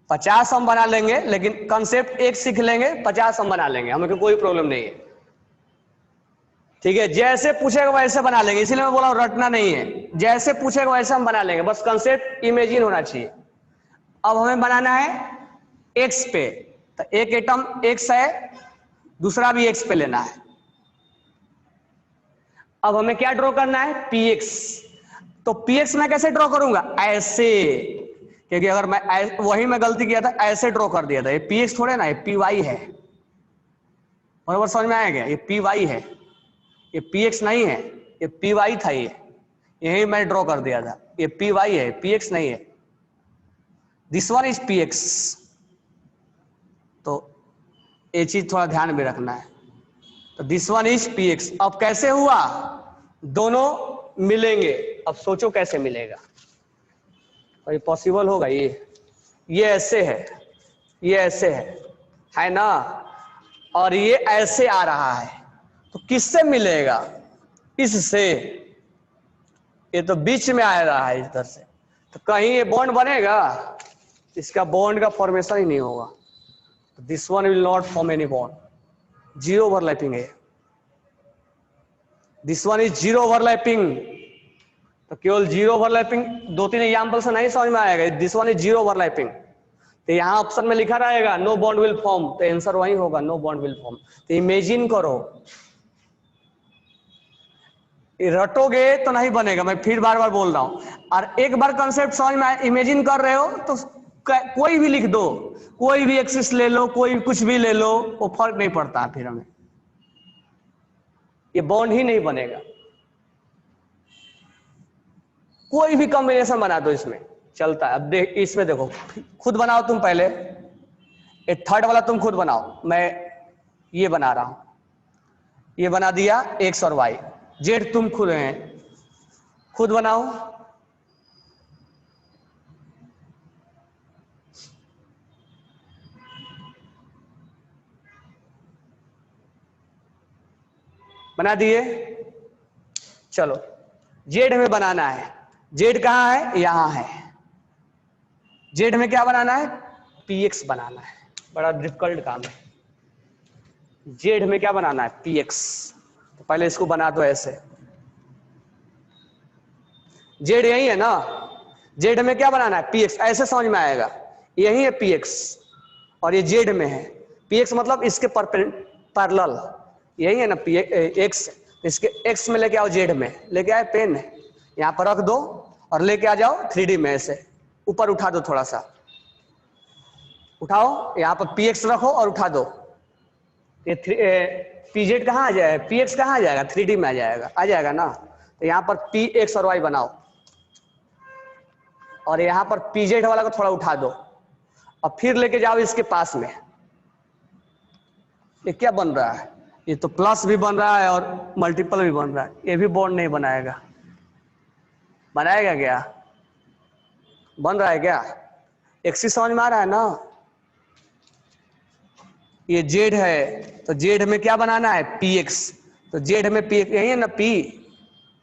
50 हम बना लेंगे, लेकिन कंसेप्ट एक सीख लेंगे, 50 हम बना लेंगे, हमें कोई प्रॉब्लम नहीं है, ठीक है, जैसे पूछेगा वैसे बना लेंगे, इसीलिए मैं बोला हूं रटना नहीं है, जैसे पूछेगा वैसे हम बना लेंगे, बस कंसेप्ट इमेजिन होना चाहिए। अब हमें बनाना है एक्स पे, तो एक एटम एक्स है, दूसरा भी एक्स पे लेना है। अब हमें क्या ड्रॉ करना है, पी एक्स, तो पी एक्स मैं कैसे ड्रॉ करूंगा, ऐसे, क्योंकि अगर मैं वही मैं गलती किया था, ऐसे ड्रॉ कर दिया था, ये पी एक्स थोड़े ना, ये पी वाई है, बराबर समझ में आया क्या, ये पी वाई है, ये पी एक्स नहीं है, ये पी वाई था, ये यही मैं ड्रॉ कर दिया था, ये पी वाई है, पी एक्स नहीं है, this one is P x, तो ये चीज थोड़ा ध्यान में रखना है, तो this one is P x. अब कैसे हुआ, दोनों मिलेंगे, अब सोचो कैसे मिलेगा, और ये पॉसिबल होगा, ये ऐसे है, ये ऐसे है ना, और ये ऐसे आ रहा है, तो किससे मिलेगा, इससे, ये तो बीच में आ रहा है इधर से, तो कहीं ये बॉन्ड बनेगा, इसका बॉन्ड का फॉर्मेशन ही नहीं होगा, तो this one will not form any bond, zero overlapping है, this one is zero overlapping, तो केवल जीरो ओवरलैपिंग, 2-3 एग्जांपल से नहीं समझ में आएगा, this one is zero overlapping, तो यहां ऑप्शन में लिखा रहेगा नो बॉन्ड विल फॉर्म, तो आंसर वही होगा, नो बॉन्ड विल फॉर्म। तो इमेजिन करो, रटोगे तो नहीं बनेगा, मैं फिर बार बार बोल रहा हूं, और एक बार कंसेप्ट समझ में इमेजिन कर रहे हो तो कोई भी लिख दो, कोई भी एक्सिस ले लो, कोई कुछ भी ले लो, वो फर्क नहीं पड़ता, फिर हमें ये बॉन्ड ही नहीं बनेगा, कोई भी कॉम्बिनेशन बना दो इसमें चलता है। अब देख, इसमें देखो, खुद बनाओ तुम पहले, ये थर्ड वाला तुम खुद बनाओ, मैं ये बना रहा हूं, ये बना दिया एक्स और वाई, जेड तुम खुद हैं, खुद बनाओ, बना दिए। चलो जेड में बनाना है, जेड कहां है, यहां है, जेड में क्या बनाना है, पीएक्स बनाना है, बड़ा डिफिकल्ट काम है, जेड में क्या बनाना है, पीएक्स, तो पहले इसको बना दो ऐसे, जेड यही है ना, जेड में क्या बनाना है, पीएक्स, ऐसे समझ में आएगा, यही है पीएक्स, और ये जेड में है, पीएक्स मतलब इसके पैरेलल, यही है ना पी एक्स, इसके एक्स में लेके आओ, जेड में लेके आए, पेन यहाँ पर रख दो और लेके आ जाओ 3D में, ऐसे ऊपर उठा दो थोड़ा सा, उठाओ, यहाँ पर पी एक्स रखो और उठा दो। ये पी जेड कहाँ आ जाएगा, पी एक्स कहाँ आ जाएगा, 3D में आ जाएगा ना। तो यहाँ पर पी एक्स और वाई बनाओ और यहाँ पर पी जेड वाला को थोड़ा उठा दो और फिर लेके जाओ इसके पास में। ये क्या बन रहा है, ये तो प्लस भी बन रहा है और मल्टीपल भी बन रहा है। ये भी बॉन्ड नहीं बनाएगा, बनाएगा क्या, बन रहा है क्या, एक्सिस समझ में आ रहा है ना। ये जेड है तो जेड में क्या बनाना है, पी एक्स। तो जेड में पी यही है ना, पी।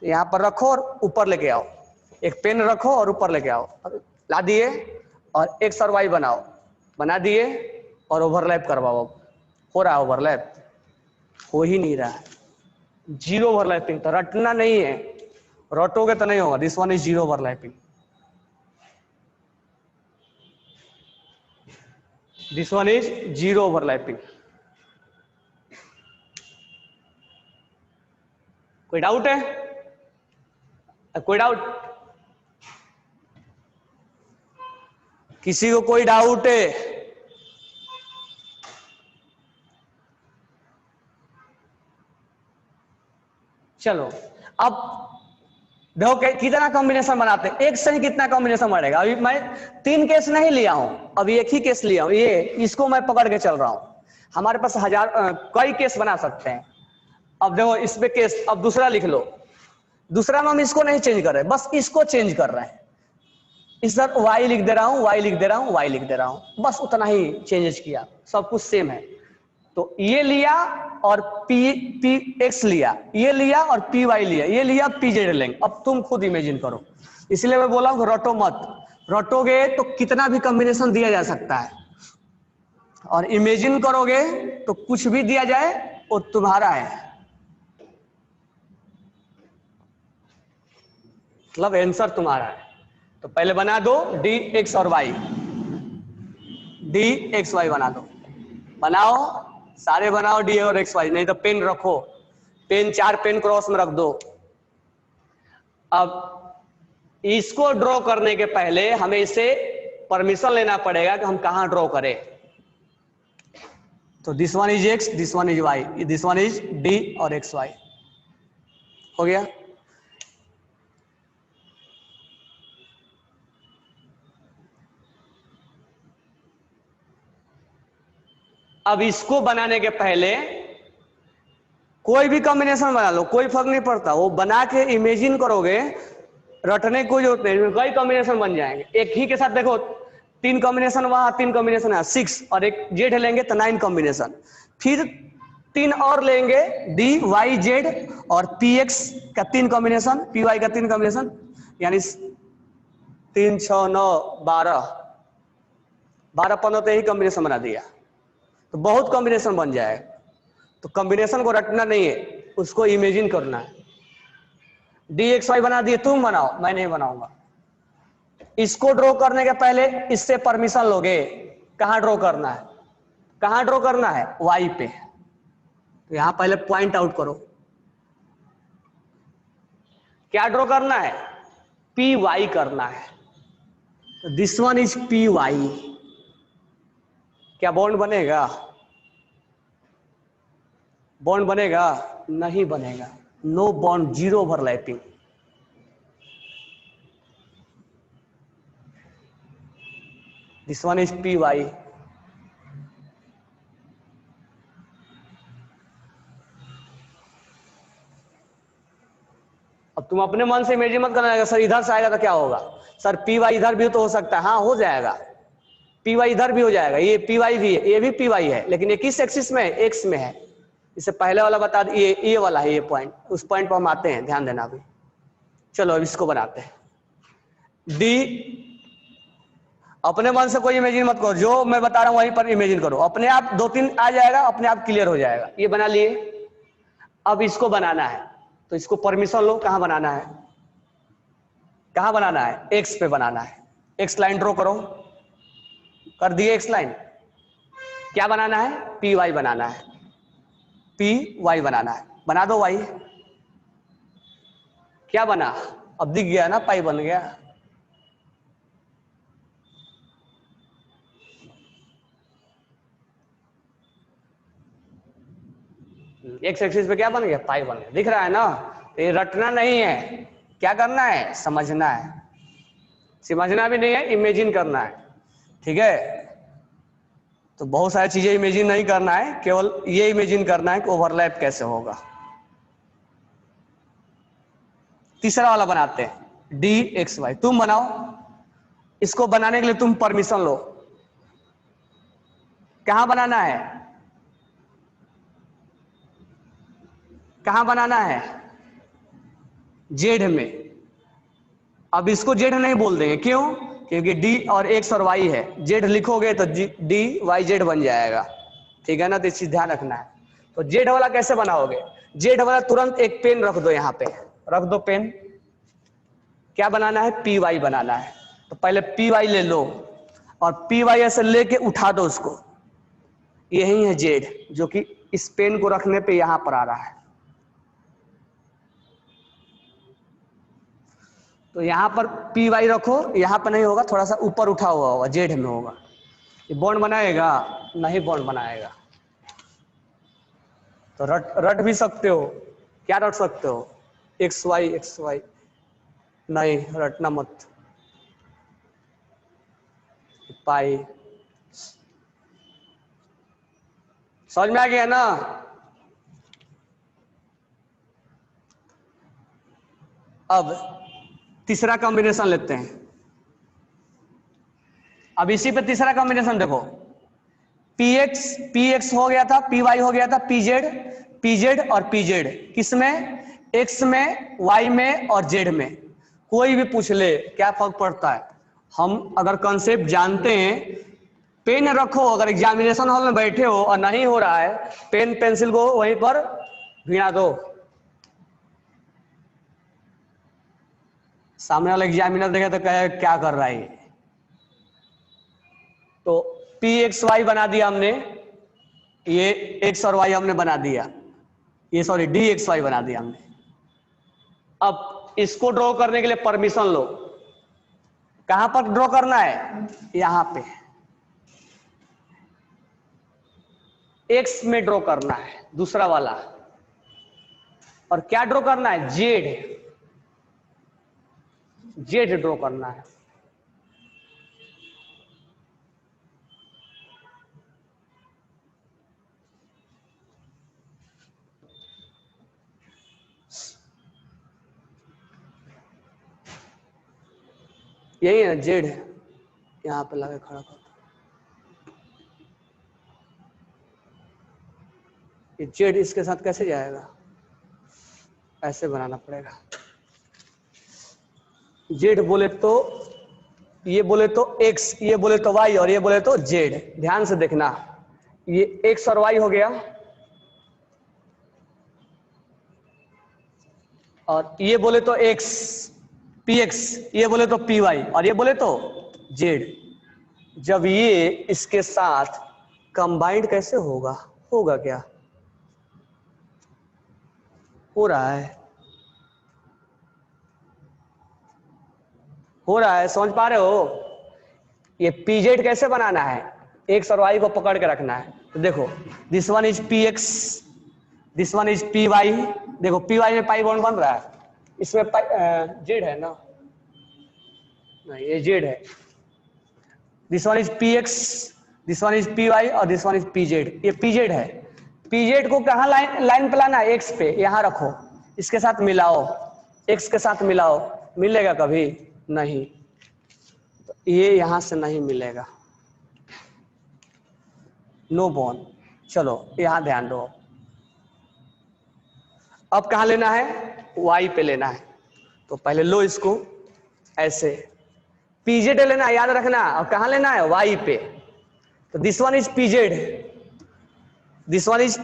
तो यहाँ पर रखो और ऊपर लेके आओ, एक पेन रखो और ऊपर लेके आओ, ला दिए और एक्स और वाई बनाओ, बना दिए और ओवरलैप करवाओ। हो रहा है ओवरलैप, हो ही नहीं रहा है, जीरो ओवरलैपिंग। तो रटना नहीं है, रटोगे तो नहीं होगा। This one is zero overlapping, this one is zero overlapping. कोई डाउट है, कोई डाउट, किसी को कोई डाउट है? चलो अब देखो कितना कॉम्बिनेशन बनाते हैं, एक से ही कितना कॉम्बिनेशन बनेगा। अभी मैं 3 केस नहीं लिया हूं, अभी एक ही केस लिया हूं, ये इसको मैं पकड़ के चल रहा हूं। हमारे पास कई केस बना सकते हैं। अब देखो इस पे केस, अब दूसरा लिख लो। दूसरा में हम इसको नहीं चेंज कर रहे, बस इसको चेंज कर रहे हैं। इस तरह वाई लिख दे रहा हूं, वाई लिख दे रहा हूं, वाई लिख दे रहा हूं, बस उतना ही चेंजेस किया, सब कुछ सेम है। तो ये लिया और पी एक्स लिया, ये लिया और पी वाई लिया, ये लिया, पी जेड लेंगे। अब तुम खुद इमेजिन करो, इसलिए मैं बोला हूं रटो मत। रटोगे तो कितना भी कॉम्बिनेशन दिया जा सकता है, और इमेजिन करोगे तो कुछ भी दिया जाए वो तुम्हारा है, मतलब आंसर तुम्हारा है। तो पहले बना दो डी एक्स और वाई, डी एक्स वाई बना दो, बनाओ सारे बनाओ डी और एक्स वाई। नहीं तो पेन रखो, पेन 4 पेन क्रॉस में रख दो। अब इसको ड्रॉ करने के पहले हमें इसे परमिशन लेना पड़ेगा कि हम कहां ड्रॉ करें। तो this one is x, this one is Y, this one is d और एक्स वाई। हो गया। अब इसको बनाने के पहले कोई भी कॉम्बिनेशन बना लो, कोई फर्क नहीं पड़ता, वो बना के इमेजिन करोगे, रटने की कोई जरूरत नहीं, कई कॉम्बिनेशन बन जाएंगे एक ही के साथ। देखो 3 कॉम्बिनेशन वहां, 3 कॉम्बिनेशन है 6, और एक जेड लेंगे तो 9 कॉम्बिनेशन, फिर 3 और लेंगे डी वाई जेड और पी एक्स का 3 कॉम्बिनेशन, पी वाई का 3 कॉम्बिनेशन, यानी 3 6 9 12 15 तो यही कॉम्बिनेशन बना दिया, तो बहुत कॉम्बिनेशन बन जाएगा। तो कॉम्बिनेशन को रटना नहीं है, उसको इमेजिन करना है। डी एक्स वाई बना दिए, तुम बनाओ, मैं नहीं बनाऊंगा। इसको ड्रॉ करने के पहले इससे परमिशन लोगे, कहां ड्रॉ करना है, कहां ड्रॉ करना है, वाई पे। तो यहां पहले पॉइंट आउट करो, क्या ड्रॉ करना है, पी वाई करना है। तो this one is P Y. क्या बॉन्ड बनेगा, बॉन्ड बनेगा, नहीं बनेगा, no bond, zero overlapping. This one is P y. अब तुम अपने मन से इमेजिन मत करना सर इधर से आएगा तो क्या होगा, सर पी वाई इधर भी तो हो सकता है, हाँ हो जाएगा, पी वाई इधर भी हो जाएगा, ये पी वाई भी है, ये भी पी वाई है, लेकिन ये किस एक्सिस में है, एक्स में है। इससे पहले वाला बता ये वाला है, ये पॉइंट, उस पॉइंट पर हम आते हैं, ध्यान देना अभी। चलो अब इसको बनाते हैं। डी, अपने मन से कोई इमेजिन मत करो, जो मैं बता रहा हूं वहीं पर इमेजिन करो, अपने आप 2-3 आ जाएगा, अपने आप क्लियर हो जाएगा। ये बना लिए, अब इसको बनाना है, तो इसको परमिशन लो, कहां बनाना है, कहां बनाना है, एक्स पे बनाना है। एक्स लाइन ड्रॉ करो, कर दिए एक्स लाइन। क्या बनाना है, पी वाई बनाना है, पी वाई बनाना है, बना दो वाई। क्या बना, अब दिख गया ना, पाई बन गया। एक्स एक्सिस पे क्या बन गया, पाई बन गया, दिख रहा है ना। ये रटना नहीं है, क्या करना है, समझना है। समझना भी नहीं है, इमेजिन करना है, ठीक है। तो बहुत सारी चीजें इमेजिन नहीं करना है, केवल ये इमेजिन करना है कि ओवरलैप कैसे होगा। तीसरा वाला बनाते हैं, डी एक्स वाई। तुम बनाओ, इसको बनाने के लिए तुम परमिशन लो। कहां बनाना है, कहां बनाना है, जेड में। अब इसको जेड नहीं बोल देंगे, क्यों, क्योंकि डी और एक्स और वाई है, जेड लिखोगे तो डी वाई जेड बन जाएगा, ठीक है ना। तो इस चीज ध्यान रखना है। तो जेड वाला कैसे बनाओगे, जेड वाला तुरंत एक पेन रख दो, यहां पे रख दो पेन। क्या बनाना है, पी वाई बनाना है। तो पहले पी वाई ले लो और पी वाई ऐसे लेके उठा दो उसको, यही है जेड, जो कि इस पेन को रखने पे यहां पर आ रहा है। तो यहां पर पी वाई रखो, यहां पर नहीं होगा, थोड़ा सा ऊपर उठा हुआ होगा, जेड में होगा। ये बॉन्ड बनाएगा, नहीं बॉन्ड बनाएगा। तो रट भी सकते हो, क्या रट सकते हो, एक्स वाई, नहीं रटना मत, पाई। समझ में आ गया ना। अब तीसरा कॉम्बिनेशन लेते हैं। अब इसी पे तीसरा कॉम्बिनेशन देखो, पी एक्स हो गया था, पी वाई हो गया था, पी जेड और पी जेड, किसमें, एक्स में, वाई में और जेड में। कोई भी पूछ ले क्या फर्क पड़ता है, हम अगर कॉन्सेप्ट जानते हैं, पेन रखो, अगर एग्जामिनेशन हॉल में बैठे हो और नहीं हो रहा है, पेन पेंसिल को वहीं पर भिड़ा दो, सामने वाला एग्जामिनर देखे तो कहे क्या कर रहा है। तो पी एक्स वाई बना दिया हमने, ये एक्स और वाई हमने बना दिया, ये सॉरी डी एक्स वाई बना दिया हमने। अब इसको ड्रॉ करने के लिए परमिशन लो, कहां पर ड्रॉ करना है, यहां पे एक्स में ड्रॉ करना है, दूसरा वाला। और क्या ड्रॉ करना है, जेड ड्रॉ करना है। यही है जेड है, यहां पे लगे खड़ा कर, ये जेड इसके साथ कैसे जाएगा, ऐसे बनाना पड़ेगा। जेड बोले तो ये बोले तो एक्स, ये बोले तो वाई और ये बोले तो जेड। ध्यान से देखना, ये एक्स और वाई हो गया, और ये बोले तो एक्स पी एक्स, ये बोले तो पी वाई और ये बोले तो जेड। जब ये इसके साथ कंबाइंड कैसे होगा, होगा क्या, हो रहा है, हो रहा है, समझ पा रहे हो। ये पी जेड कैसे बनाना है, एक्स और वाई को पकड़ के रखना है। तो देखो, this one is P x, this one is P y. देखो पी वाई में पाई बॉन्ड बन रहा है, इसमें जेड है ना, नहीं ये जेड है। This one is P x, this one is P Y और this one is P Z, ये पी जेड है। पी जेड को कहाँ लाइन पे लाना है, एक्स पे, यहां रखो, इसके साथ मिलाओ, एक्स के साथ मिलाओ, मिलेगा कभी नहीं, तो ये यहां से नहीं मिलेगा, नो बॉन्ड। चलो यहां ध्यान दो। अब कहां लेना है, वाई पे लेना है। तो पहले लो इसको ऐसे, पीजेड लेना है, याद रखना, और कहां लेना है, वाई पे। तो this one is p z, this one is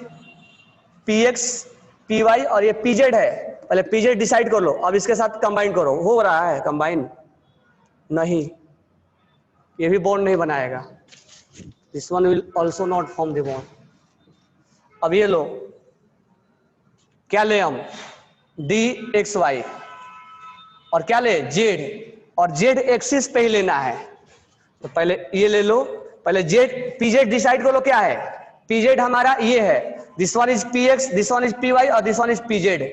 P x p Y और ये पीजेड है। पहले पीजेड डिसाइड कर लो, अब इसके साथ कंबाइन करो, हो रहा है कंबाइन, नहीं ये भी बॉन्ड नहीं बनाएगा, this one will also not form the bond. अब ये लो, क्या ले हम, डी एक्स वाई, और क्या ले, जेड, और जेड एक्सिस पे ही लेना है। तो पहले ये ले लो, पहले जेड पीजेड डिसाइड करो क्या है, पीजेड हमारा ये है, this one is P x, this one is P Y और this one is P Z.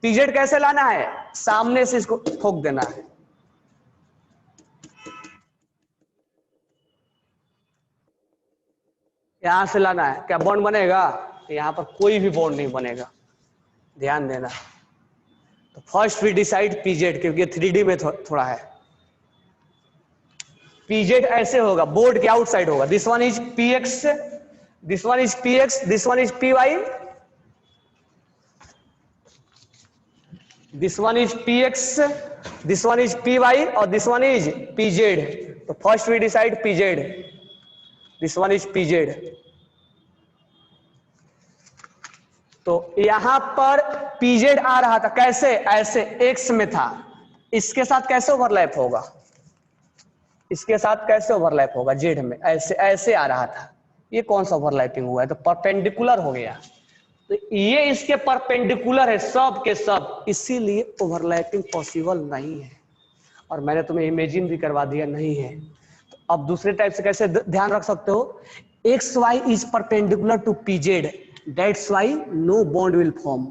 P Z कैसे लाना है, सामने से इसको ठोक देना है, यहां से लाना है। क्या बॉन्ड बनेगा, यहां पर कोई भी बॉन्ड नहीं बनेगा, ध्यान देना। तो first we decide P z, क्योंकि 3D में थोड़ा है। पी जेड ऐसे होगा, बोर्ड के आउटसाइड होगा, this one is P x, this one is P x, this one is P Y, this one is P x, this one is P Y और this one is P Z. तो first we decide P Z, this one is P Z. तो यहां पर P Z आ रहा था कैसे, ऐसे x में था, इसके साथ कैसे ओवरलैप होगा, इसके साथ कैसे ओवरलैप होगा, जेड में ऐसे ऐसे आ रहा था, ये कौन सा ओवरलैपिंग हुआ है, तो परपेंडिकुलर हो गया। तो ये इसके परपेंडिकुलर है सब के सब, इसीलिए ओवरलैपिंग पॉसिबल नहीं है। और मैंने तुम्हें इमेजिन भी करवा दिया नहीं है। तो अब दूसरे टाइप से कैसे ध्यान रख सकते हो, x y is perpendicular to p z, that's why no bond will form.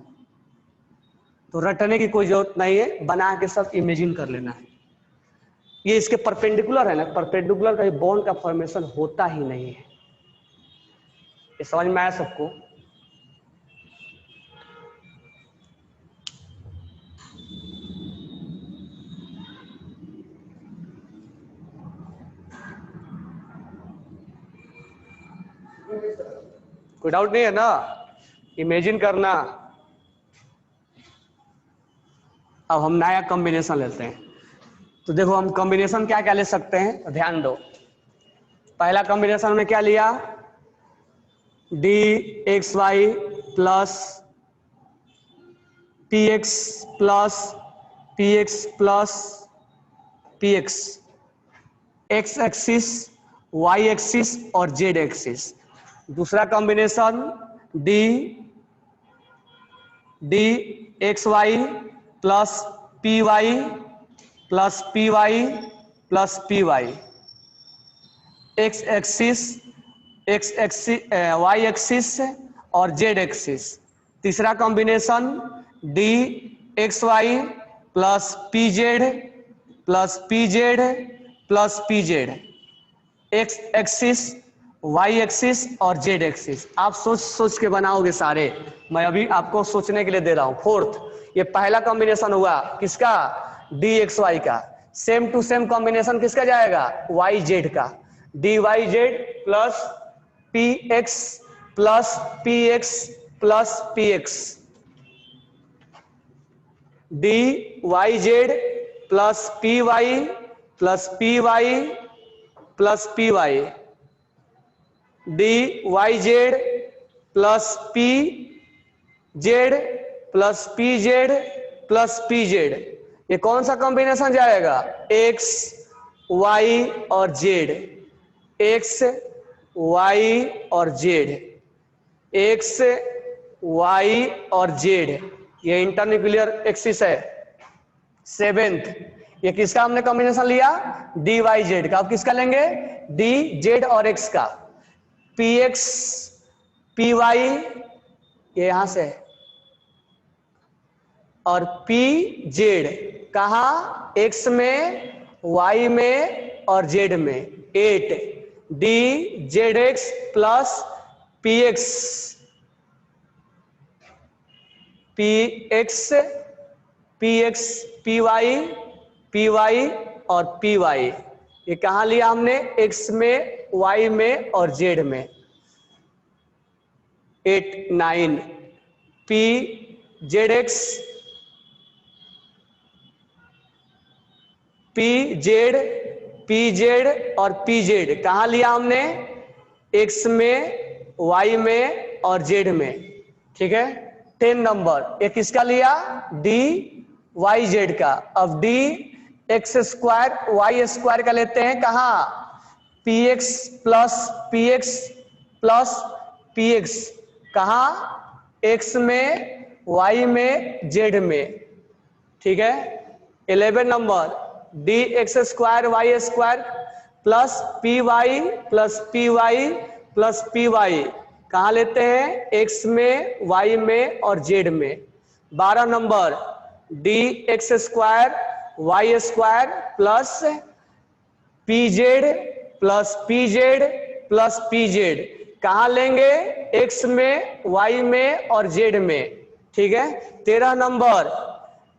तो रटने की कोई जरूरत नहीं है, बना के सब इमेजिन कर लेना है। ये इसके परपेंडिकुलर है ना, परपेंडिकुलर का बॉन्ड का फॉर्मेशन होता ही नहीं है। ये समझ में आया सबको? कोई डाउट नहीं है ना, इमेजिन करना। अब हम नया कॉम्बिनेशन लेते हैं। तो देखो हम कॉम्बिनेशन क्या क्या ले सकते हैं, ध्यान दो। पहला कॉम्बिनेशन में क्या लिया, d x Y plus p x plus p x plus p x, x axis, y axis और जेड एक्सिस। दूसरा combination d x Y plus p y plus p y plus p y, x axis y axis और z axis. तीसरा combination d x Y plus p z plus p z plus p z, x axis, y axis और z axis. आप सोच सोच के बनाओगे सारे, मैं अभी आपको सोचने के लिए दे रहा हूं। फोर्थ, ये पहला कॉम्बिनेशन हुआ किसका, डी एक्स वाई का। सेम टू सेम कॉम्बिनेशन किसका जाएगा, वाई जेड का, d y z plus p x plus p x plus p x, d y z plus p y plus p y plus p y, d y z plus p z plus p z plus p Z. ये कौन सा combination जाएगा, x Y और z, x Y और z, x Y और Z. ये internuclear axis है। Seventh, ये किसका हमने कॉम्बिनेशन लिया, डी वाई जेड का। अब किसका लेंगे, डी जेड और एक्स का, पी एक्स पी वाई, ये यहां से, और पी जेड कहा, एक्स में, वाई में और जेड में। 8 d z x plus p x p Y और पी वाई। ये कहां लिया हमने, एक्स में, वाई में और जेड में। 8 9 P z x P Z और पी जेड कहां लिया हमने, एक्स में, वाई में और जेड में। ठीक है। 10 नंबर, ये किसका लिया, डी वाई जेड का। अब d x square y square का लेते हैं, कहा, p x plus p x plus p x, कहा, एक्स में, वाई में, जेड में। ठीक है। 11 number, d x square y square plus p y plus p y plus p y, कहाँ लेते हैं? एक्स में, वाई में और जेड में। 12 number d x square y square plus p z plus p z plus p z, कहाँ लेंगे? X में, वाई में और जेड में। ठीक है। 13 number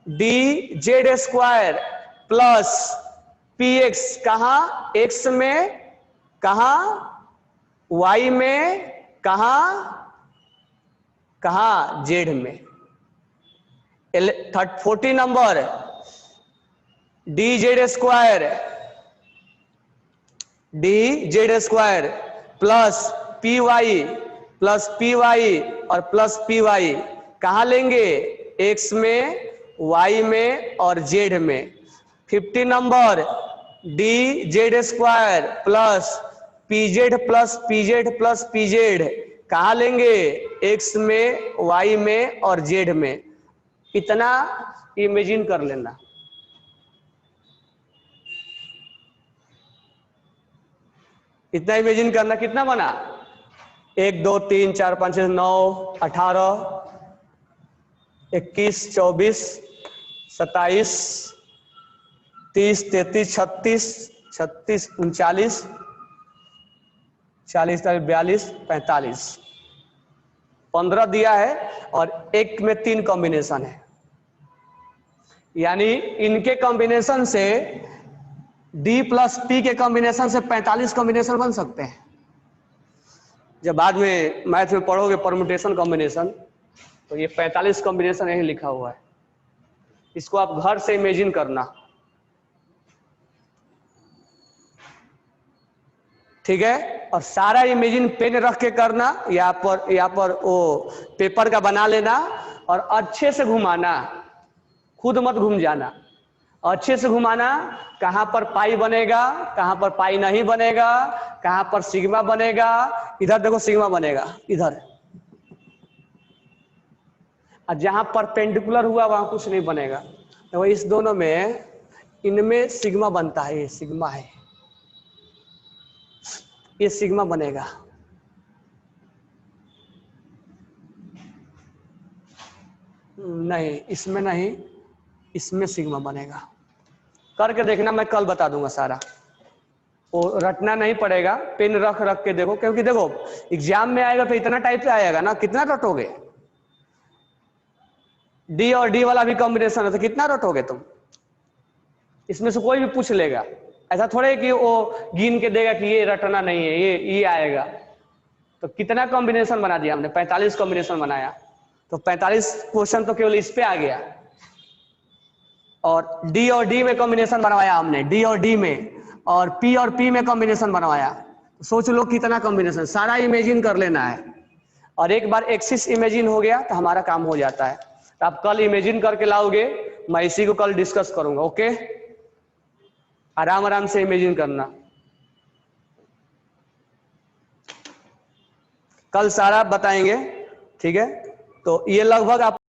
d z square plus p x, कहाँ? एक्स में, कहाँ? वाई में, कहाँ? कहाँ? जेड में। 40 number d z square plus p Y और प्लस पी वाई, कहाँ लेंगे? एक्स में, वाई में और जेड में। 50 number d z square plus p z plus p z plus p z, कहाँ लेंगे? एक्स में, वाई में और जेड में। इतना इमेजिन कर लेना। इतना इमेजिन करना। कितना बना? 1 2 3 4 5 6 9 18 21 24 27 30 33 36 36 39 40 42 45 15 दिया है और एक में 3 कॉम्बिनेशन है, यानी इनके कॉम्बिनेशन से डी प्लस पी के कॉम्बिनेशन से 45 कॉम्बिनेशन बन सकते हैं। जब बाद में मैथ में पढ़ोगे परम्यूटेशन कॉम्बिनेशन, तो ये 45 कॉम्बिनेशन यही लिखा हुआ है। इसको आप घर से इमेजिन करना। ठीक है। और सारा इमेजिन पेन रख के करना, यहाँ पर वो पेपर का बना लेना और अच्छे से घुमाना, खुद मत घूम जाना, अच्छे से घुमाना। कहां पर पाई बनेगा, कहां पर पाई नहीं बनेगा, कहां पर सिग्मा बनेगा। इधर देखो सिग्मा बनेगा इधर, और जहां परपेंडिकुलर हुआ वहां कुछ नहीं बनेगा। तो इस दोनों में, इनमें सिग्मा बनता है, ये सिग्मा है, ये सिग्मा बनेगा। नहीं, इसमें नहीं, इसमें सिग्मा बनेगा। करके देखना, मैं कल बता दूंगा सारा। वो रटना नहीं पड़ेगा, पेन रख रख के देखो, क्योंकि देखो एग्जाम में आएगा तो इतना टाइप से आएगा ना, कितना रटोगे? डी और डी वाला भी कॉम्बिनेशन है तो कितना रटोगे तुम? इसमें से कोई भी पूछ लेगा, ऐसा थोड़े कि वो गिन के देगा कि ये रटना नहीं है, ये आएगा। तो कितना कॉम्बिनेशन बना दिया हमने? 45 कॉम्बिनेशन बनाया। तो 45 क्वेश्चन तो केवल इस पे आ गया। और डी में कॉम्बिनेशन बनवाया हमने, डी और डी में, और पी में कॉम्बिनेशन बनवाया। सोच लो कितना कॉम्बिनेशन, सारा इमेजिन कर लेना है। और एक बार एक्सिस इमेजिन हो गया तो हमारा काम हो जाता है। तो आप कल इमेजिन करके लाओगे, मैं इसी को कल डिस्कस करूंगा। ओके, आराम आराम से इमेजिन करना। कल सारा बताएंगे। ठीक है, तो ये लगभग आप